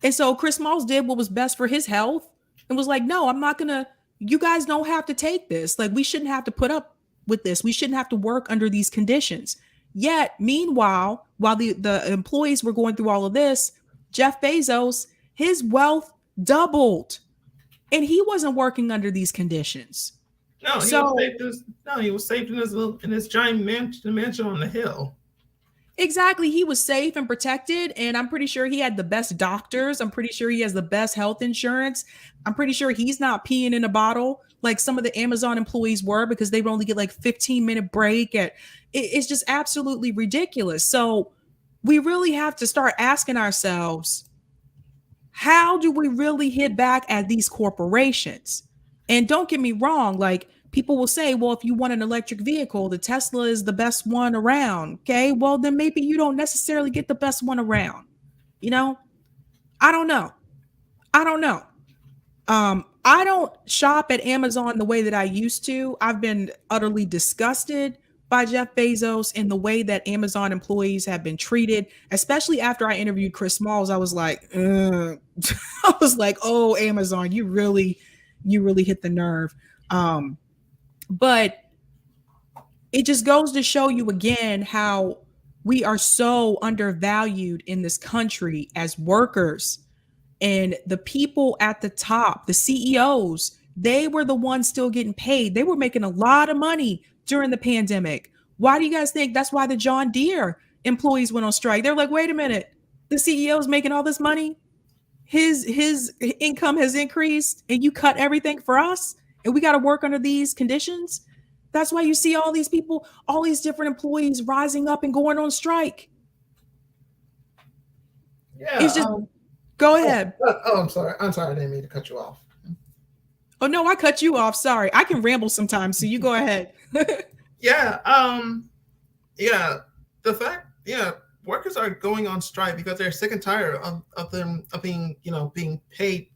And so Chris Smalls did what was best for his health and was like, no, I'm not gonna, you guys don't have to take this. Like, we shouldn't have to put up with this. We shouldn't have to work under these conditions. Yet, meanwhile, while the employees were going through all of this, Jeff Bezos, his wealth doubled. And he wasn't working under these conditions. No, he was safe in his giant mansion on the hill. Exactly. He was safe and protected. And I'm pretty sure he had the best doctors. I'm pretty sure he has the best health insurance. I'm pretty sure he's not peeing in a bottle like some of the Amazon employees were, because they would only get like 15-minute break. It's just absolutely ridiculous. So we really have to start asking ourselves, how do we really hit back at these corporations? And don't get me wrong, like, people will say, well, if you want an electric vehicle, the Tesla is the best one around. Okay, well, then maybe you don't necessarily get the best one around. I don't know. I don't shop at Amazon the way that I used to. I've been utterly disgusted by Jeff Bezos and the way that Amazon employees have been treated, especially after I interviewed Chris Smalls. I was like, oh, Amazon, you really hit the nerve. But it just goes to show you again how we are so undervalued in this country as workers. And the people at the top, the CEOs, they were the ones still getting paid. They were making a lot of money during the pandemic. Why do you guys think that's why the John Deere employees went on strike? They're like, wait a minute, the CEO's making all this money. His income has increased and you cut everything for us. And we got to work under these conditions. That's why you see all these people, all these different employees rising up and going on strike. Yeah. It's just, go ahead. I'm sorry. I didn't mean to cut you off. Oh, no, I cut you off. Sorry. I can ramble sometimes. So you go ahead. Workers are going on strike because they're sick and tired of being paid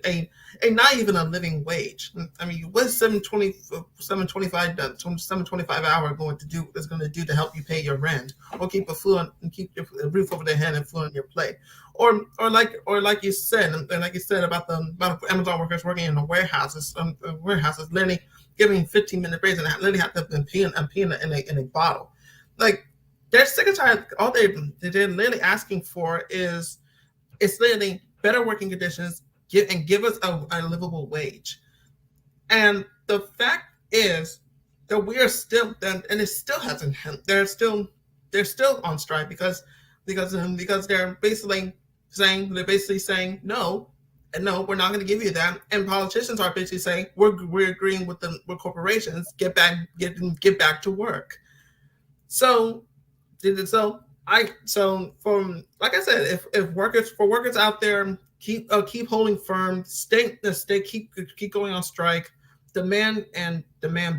a not even a living wage. I mean, what's 7.25 hour going to do to help you pay your rent, or keep a roof over their head and food on your plate, or like you said about Amazon workers working in the warehouses, literally giving 15-minute breaks and literally have to pee in a bottle. Like, they're sick and tired. All they're literally asking for is literally better working conditions, give us a livable wage. And the fact is that we are still, and it still hasn't. They're still on strike because they're basically saying no, and no, we're not going to give you that. And politicians are basically saying we're agreeing with corporations, get back to work. So from, like I said, if workers out there keep holding firm, keep going on strike, demand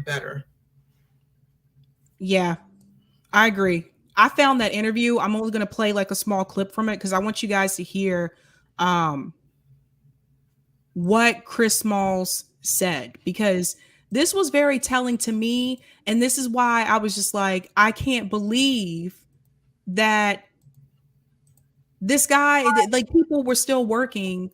better. Yeah, I agree. I found that interview. I'm only going to play like a small clip from it because I want you guys to hear what Chris Smalls said, because this was very telling to me. And this is why I was just like, I can't believe that this guy, like, people were still working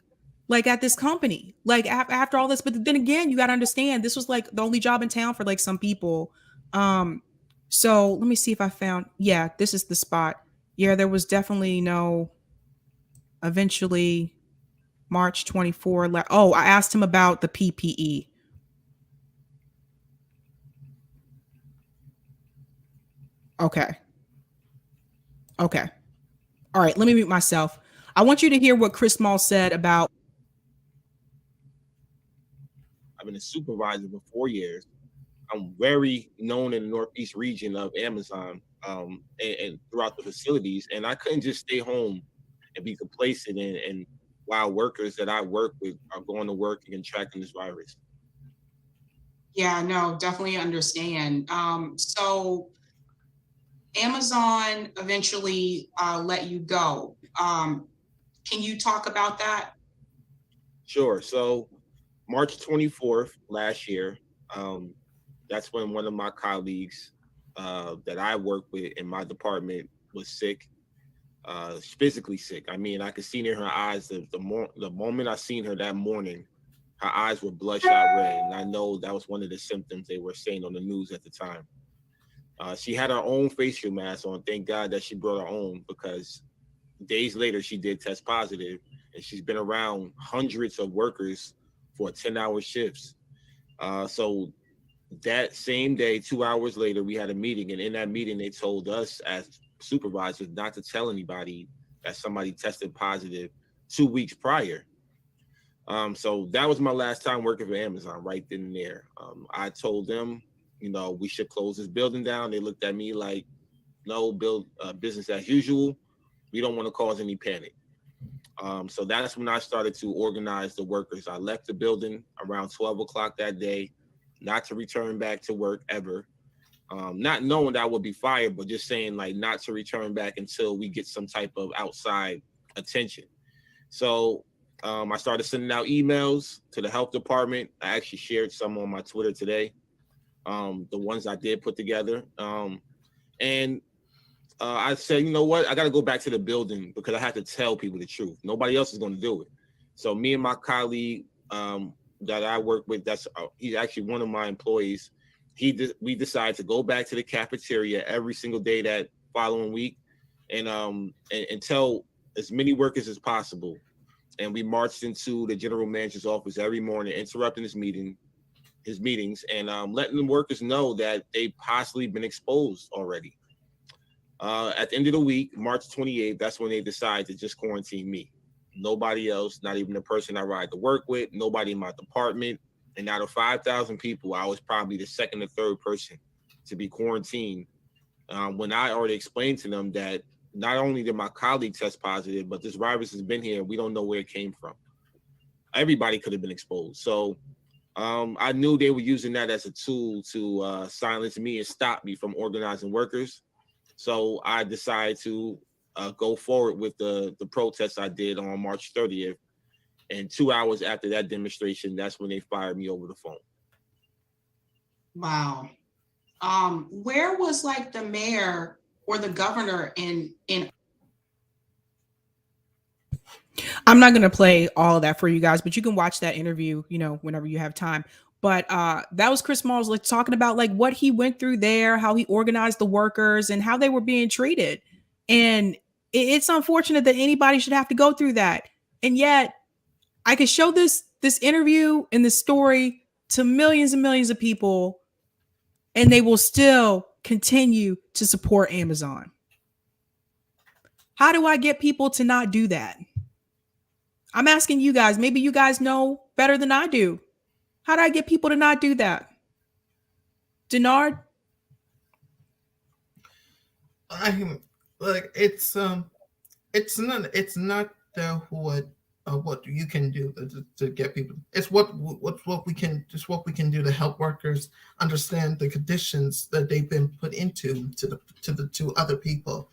like at this company, like after all this. But then again, you got to understand, this was like the only job in town for like some people. So let me see if I found, yeah, this is the spot. Yeah, there was definitely no, eventually March 24. Oh, I asked him about the PPE. Okay. All right, let me mute myself. I want you to hear what Chris Small said about. I've been a supervisor for 4 years. I'm very known in the Northeast region of Amazon and throughout the facilities. And I couldn't just stay home and be complacent and while workers that I work with are going to work and contracting this virus. Yeah, no, definitely understand. So Amazon eventually let you go. Can you talk about that? Sure. So March 24th last year, that's when one of my colleagues that I work with in my department was sick, physically sick. I mean, I could see in her eyes the moment I seen her that morning, her eyes were bloodshot red. And I know that was one of the symptoms they were saying on the news at the time. She had her own facial mask on. Thank God that she brought her own, because days later she did test positive, and she's been around hundreds of workers for 10-hour shifts. So that same day, 2 hours later, we had a meeting, and in that meeting, they told us as supervisors not to tell anybody that somebody tested positive 2 weeks prior. So that was my last time working for Amazon right then and there. I told them, we should close this building down. They looked at me like, no, business as usual. We don't want to cause any panic. So that's when I started to organize the workers. I left the building around 12 o'clock that day, not to return back to work ever. Not knowing that I would be fired, but just saying like not to return back until we get some type of outside attention. So I started sending out emails to the health department. I actually shared some on my Twitter today, the ones I did put together. I said, you know what? I got to go back to the building because I have to tell people the truth. Nobody else is going to do it. So me and my colleague that I work with, he's actually one of my employees. We decided to go back to the cafeteria every single day that following week and tell as many workers as possible. And we marched into the general manager's office every morning, interrupting his meetings, and letting the workers know that they possibly been exposed already. At the end of the week, March 28th, that's when they decided to just quarantine me. Nobody else, not even the person I ride to work with, nobody in my department. And out of 5,000 people, I was probably the second or third person to be quarantined. When I already explained to them that not only did my colleague test positive, but this virus has been here. We don't know where it came from. Everybody could have been exposed. So I knew they were using that as a tool to silence me and stop me from organizing workers. So I decided to go forward with the protest I did on March 30th. And 2 hours after that demonstration, that's when they fired me over the phone. Wow. Where was like the mayor or the governor in I'm not going to play all of that for you guys, but you can watch that interview, whenever you have time. But that was Chris Smalls like talking about like what he went through there, how he organized the workers and how they were being treated. And it's unfortunate that anybody should have to go through that. And yet I could show this interview and this story to millions and millions of people, and they will still continue to support Amazon. How do I get people to not do that? I'm asking you guys. Maybe you guys know better than I do. How do I get people to not do that? Denard? It's not what you can do to get people. It's what we can do to help workers understand the conditions that they've been put into to other people.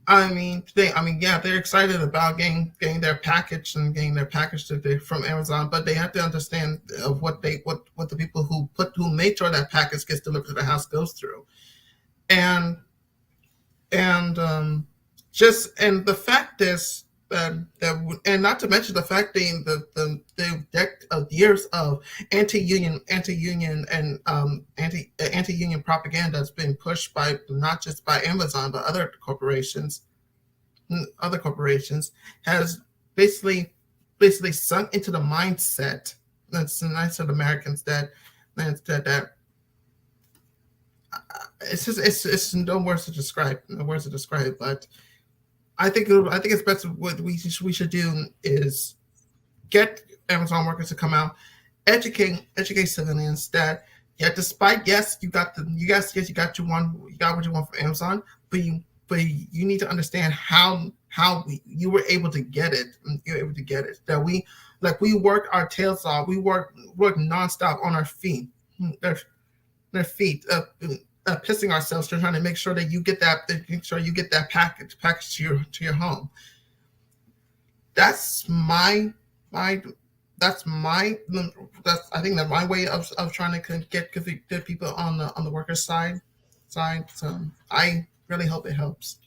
They're excited about getting their package and getting their package from Amazon, but they have to understand what the people who made sure that package gets delivered to the house goes through, and the fact is that and not to mention the fact the deck of years of anti-union and anti-union propaganda that's been pushed by not just by Amazon but other corporations has basically sunk into the mindset that's the mindset of Americans that it's no words to describe. But I think it's best. What we should do is get Amazon workers to come out, educate civilians that despite you got what you want from Amazon, but you need to understand how you were able to get it. You're able to get it. That we work our tails off. We work nonstop on our feet. Their feet. Pissing ourselves trying to make sure that you get that package to your home. That's I think that my way of trying to get people on the workers' side. So I really hope it helps.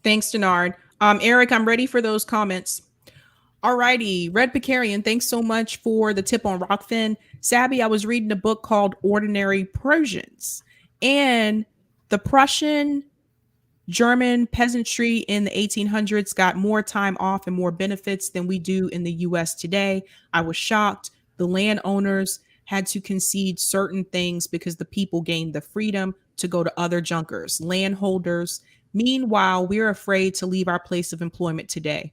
Thanks, Denard. Eric, I'm ready for those comments. Alrighty, Red Picarian, thanks so much for the tip on Rockfin. Sabby, I was reading a book called Ordinary Persians, and the Prussian German peasantry in the 1800s got more time off and more benefits than we do in the US today. I was shocked. The landowners had to concede certain things because the people gained the freedom to go to other junkers, landholders. Meanwhile, we're afraid to leave our place of employment today.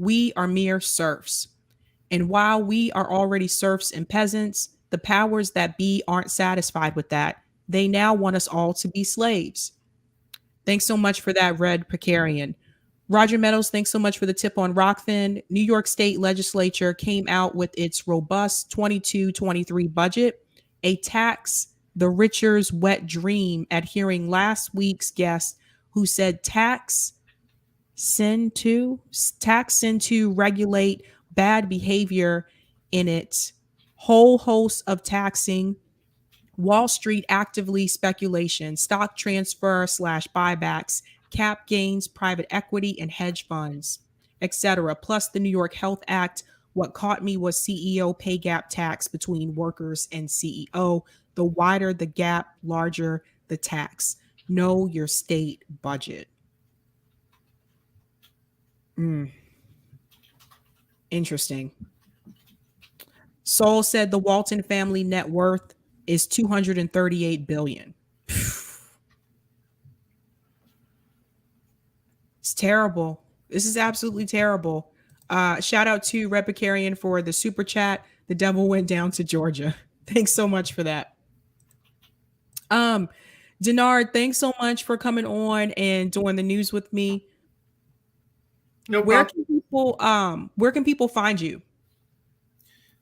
We are mere serfs. And while we are already serfs and peasants, the powers that be aren't satisfied with that. They now want us all to be slaves. Thanks so much for that, Red Picarian. Roger Meadows, thanks so much for the tip on Rockfin. New York State Legislature came out with its robust 22-23 budget, a tax the richer's wet dream, adhering last week's guest who said tax sin to regulate bad behavior in its whole host of taxing Wall Street actively speculation, stock transfer / buybacks, cap gains, private equity, and hedge funds, etc. Plus the New York Health Act. What caught me was CEO pay gap tax between workers and CEO. The wider the gap, larger the tax. Know your state budget. Interesting. Soul said the Walton family net worth is $238 billion. It's terrible. This is absolutely terrible. Shout out to Repicarian for the super chat. The devil went down to Georgia. Thanks so much for that. Denard, thanks so much for coming on and doing the news with me. No problem. Where can people find you?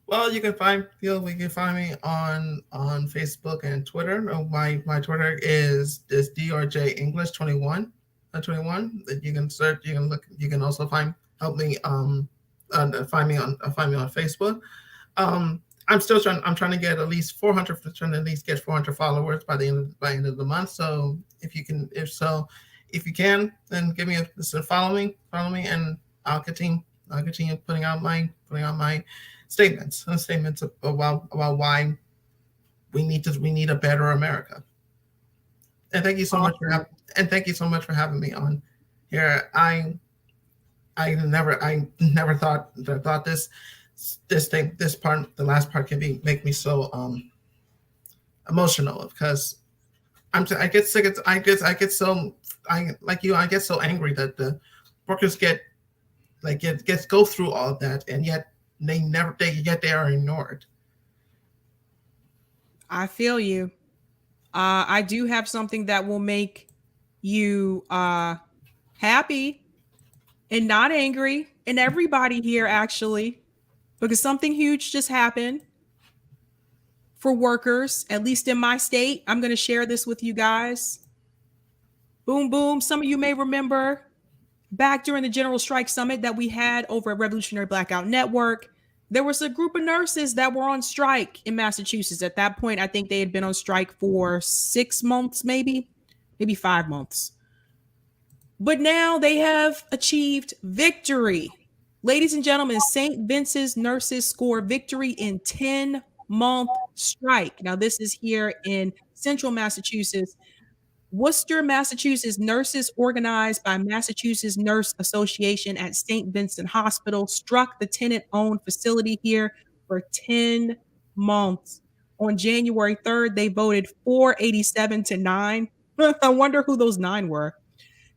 Well, you can find me on Facebook and Twitter. My Twitter is DRJ English 21. 21. You can search. You can look. You can also find me on Facebook. I'm trying to get at least 400. Trying to at least get 400 followers by the end of the month. So if you can, then give me follow me, and I'll continue putting out my statements about why we need a better America. And thank you so much for having me on here. I never thought the last part can make me so emotional, because I get so angry that the workers go through all of that, and yet they are ignored. I feel you. I do have something that will make you happy and not angry, and everybody here actually, because something huge just happened for workers, at least in my state. I'm going to share this with you guys. Boom, boom. Some of you may remember back during the General Strike Summit that we had over at Revolutionary Blackout Network, there was a group of nurses that were on strike in Massachusetts. At that point, I think they had been on strike for 6 months, maybe 5 months. But now they have achieved victory. Ladies and gentlemen, St. Vincent's nurses score victory in 10-month strike. Now, this is here in central Massachusetts. Worcester, Massachusetts nurses organized by Massachusetts Nurse Association at St. Vincent Hospital struck the tenant-owned facility here for 10 months. On January 3rd, they voted 487 to 9. I wonder who those 9 were.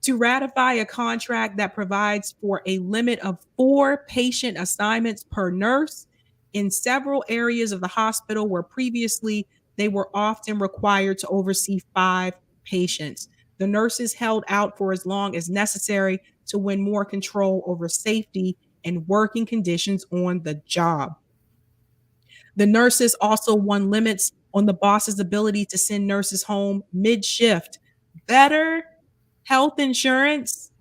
To ratify a contract that provides for a limit of 4 patient assignments per nurse in several areas of the hospital where previously they were often required to oversee 5 patients. The nurses held out for as long as necessary to win more control over safety and working conditions on the job. The nurses also won limits on the boss's ability to send nurses home mid-shift. Better health insurance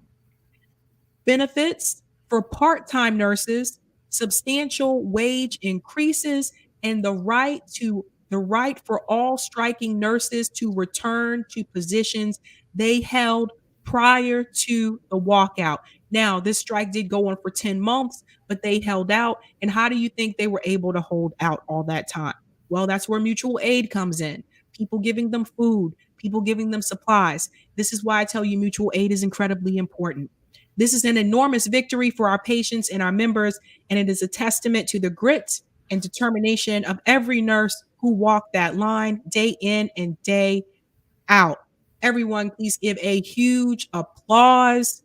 benefits for part-time nurses, substantial wage increases, and the right for all striking nurses to return to positions they held prior to the walkout. Now, this strike did go on for 10 months, but they held out. And how do you think they were able to hold out all that time? Well, that's where mutual aid comes in. People giving them food, people giving them supplies. This is why I tell you mutual aid is incredibly important. This is an enormous victory for our patients and our members, and it is a testament to the grit and determination of every nurse who walked that line day in and day out. Everyone, please give a huge applause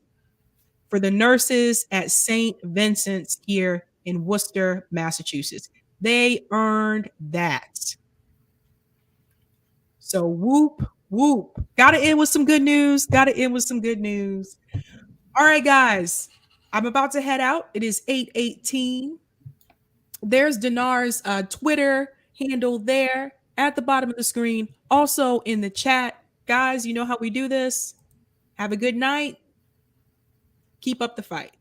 for the nurses at St. Vincent's here in Worcester, Massachusetts. They earned that. So whoop, whoop. Gotta end with some good news. All right, guys. I'm about to head out. It is 8:18. There's Dinar's Twitter handle there at the bottom of the screen. Also in the chat. Guys, you know how we do this. Have a good night. Keep up the fight.